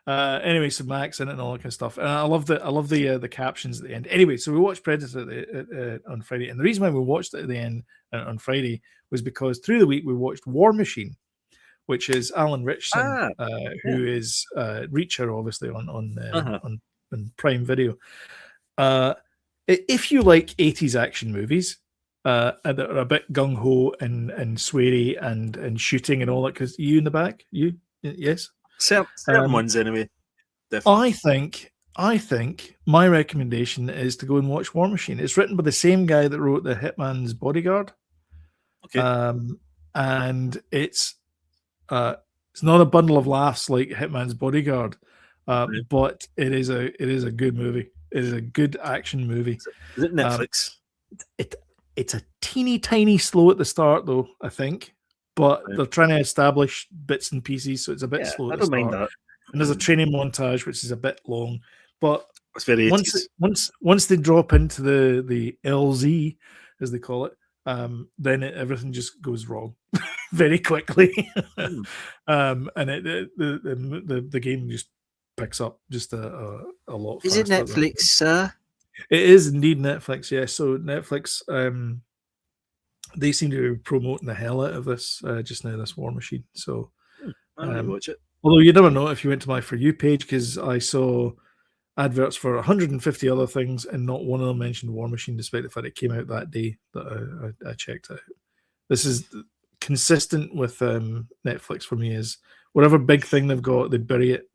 A: Anyway, so Max in it and all that kind of stuff. And I love the captions at the end. Anyway, so we watched Predator on Friday, and the reason why we watched it at the end on Friday was because through the week we watched War Machine, which is Alan Ritchson, who is Reacher, obviously on Prime Video. If you like 80s action movies that are a bit gung ho and sweary and shooting and all that, because you in the back, yes.
B: Certain ones anyway. Definitely.
A: I think my recommendation is to go and watch War Machine. It's written by the same guy that wrote The Hitman's Bodyguard.
B: Okay.
A: And it's not a bundle of laughs like Hitman's Bodyguard, but it is a good movie. It is a good action movie.
B: Is it Netflix?
A: It's a teeny tiny slow at the start though, I think. But they're trying to establish bits and pieces, so it's a bit slow at the start. I don't mind that. And there's a training montage, which is a bit long. But
B: it's very
A: once they drop into the LZ, as they call it, then everything just goes wrong very quickly. And the game just picks up just a lot faster.
D: Is it Netflix, sir?
A: It is indeed Netflix, yes. So Netflix, they seem to be promoting the hell out of this just now, this War Machine. So
B: I'll watch it.
A: Although you never know if you went to my For You page, because I saw adverts for 150 other things and not one of them mentioned War Machine, despite the fact it came out that day that I checked out. This is consistent with Netflix for me, is whatever big thing they've got, they bury it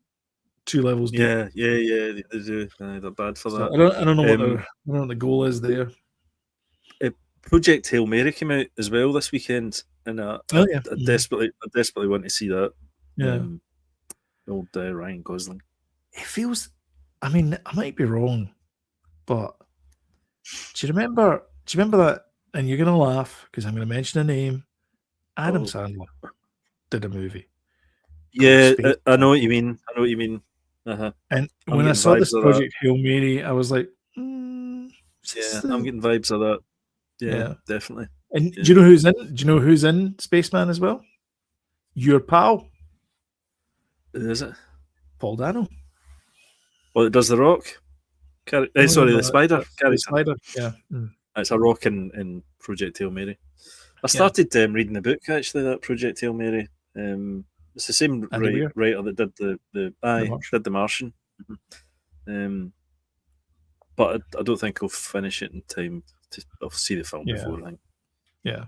A: 2 levels deep.
B: Yeah, they do. They're bad for that.
A: I don't know what the goal is there.
B: Project Hail Mary came out as well this weekend, and I desperately want to see that.
A: Yeah,
B: old Ryan Gosling.
A: It feels. I mean, I might be wrong, but do you remember that? And you're gonna laugh because I'm gonna mention a name. Adam Sandler did a movie.
B: Yeah, I know what you mean.
A: And when I saw this Project Hail Mary, I was like,
B: I'm getting vibes of that. Yeah, definitely.
A: And do you know who's in? Do you know who's in Spaceman as well? Your pal.
B: Who is it?
A: Paul Dano.
B: Well, it does the Rock. The Spider.
A: The Spider. Yeah.
B: It's a Rock in Project Hail Mary. I started reading the book actually. That Project Hail Mary. It's the same writer that did did The Martian. Mm-hmm. But I don't think I'll finish it in time. I'll see the film before. I think.
A: Yeah.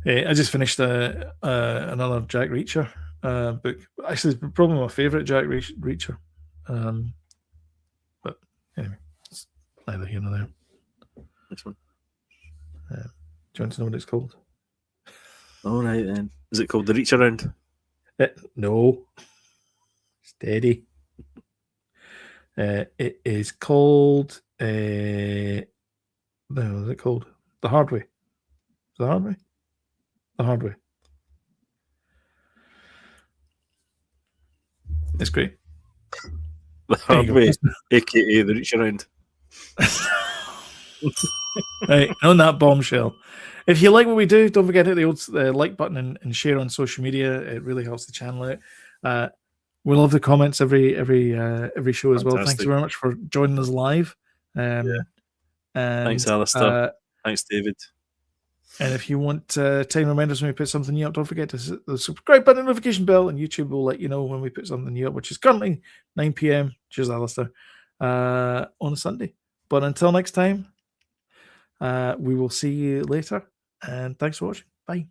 A: I just finished another Jack Reacher book. Actually, it's probably my favorite Jack Reacher. But anyway, it's neither here nor there.
B: Next one.
A: Do you want to know what it's called?
B: All right then. Is it called The Reach Around?
A: No. Steady. It is called. No, is it called The Hard Way? The Hard Way? The Hard Way. It's great.
B: The Hard Way, aka The Reach Around.
A: Right, on that bombshell. If you like what we do, don't forget to hit the old like button and share on social media. It really helps the channel out. We love the comments every show as well. Thanks very much for joining us live. And,
B: thanks, Alistair. Thanks, David.
A: And if you want time reminders when we put something new up, don't forget to hit the subscribe button, notification bell, and YouTube will let you know when we put something new up, which is currently 9 p.m. Cheers, Alistair, on a Sunday. But until next time, we will see you later. And thanks for watching. Bye.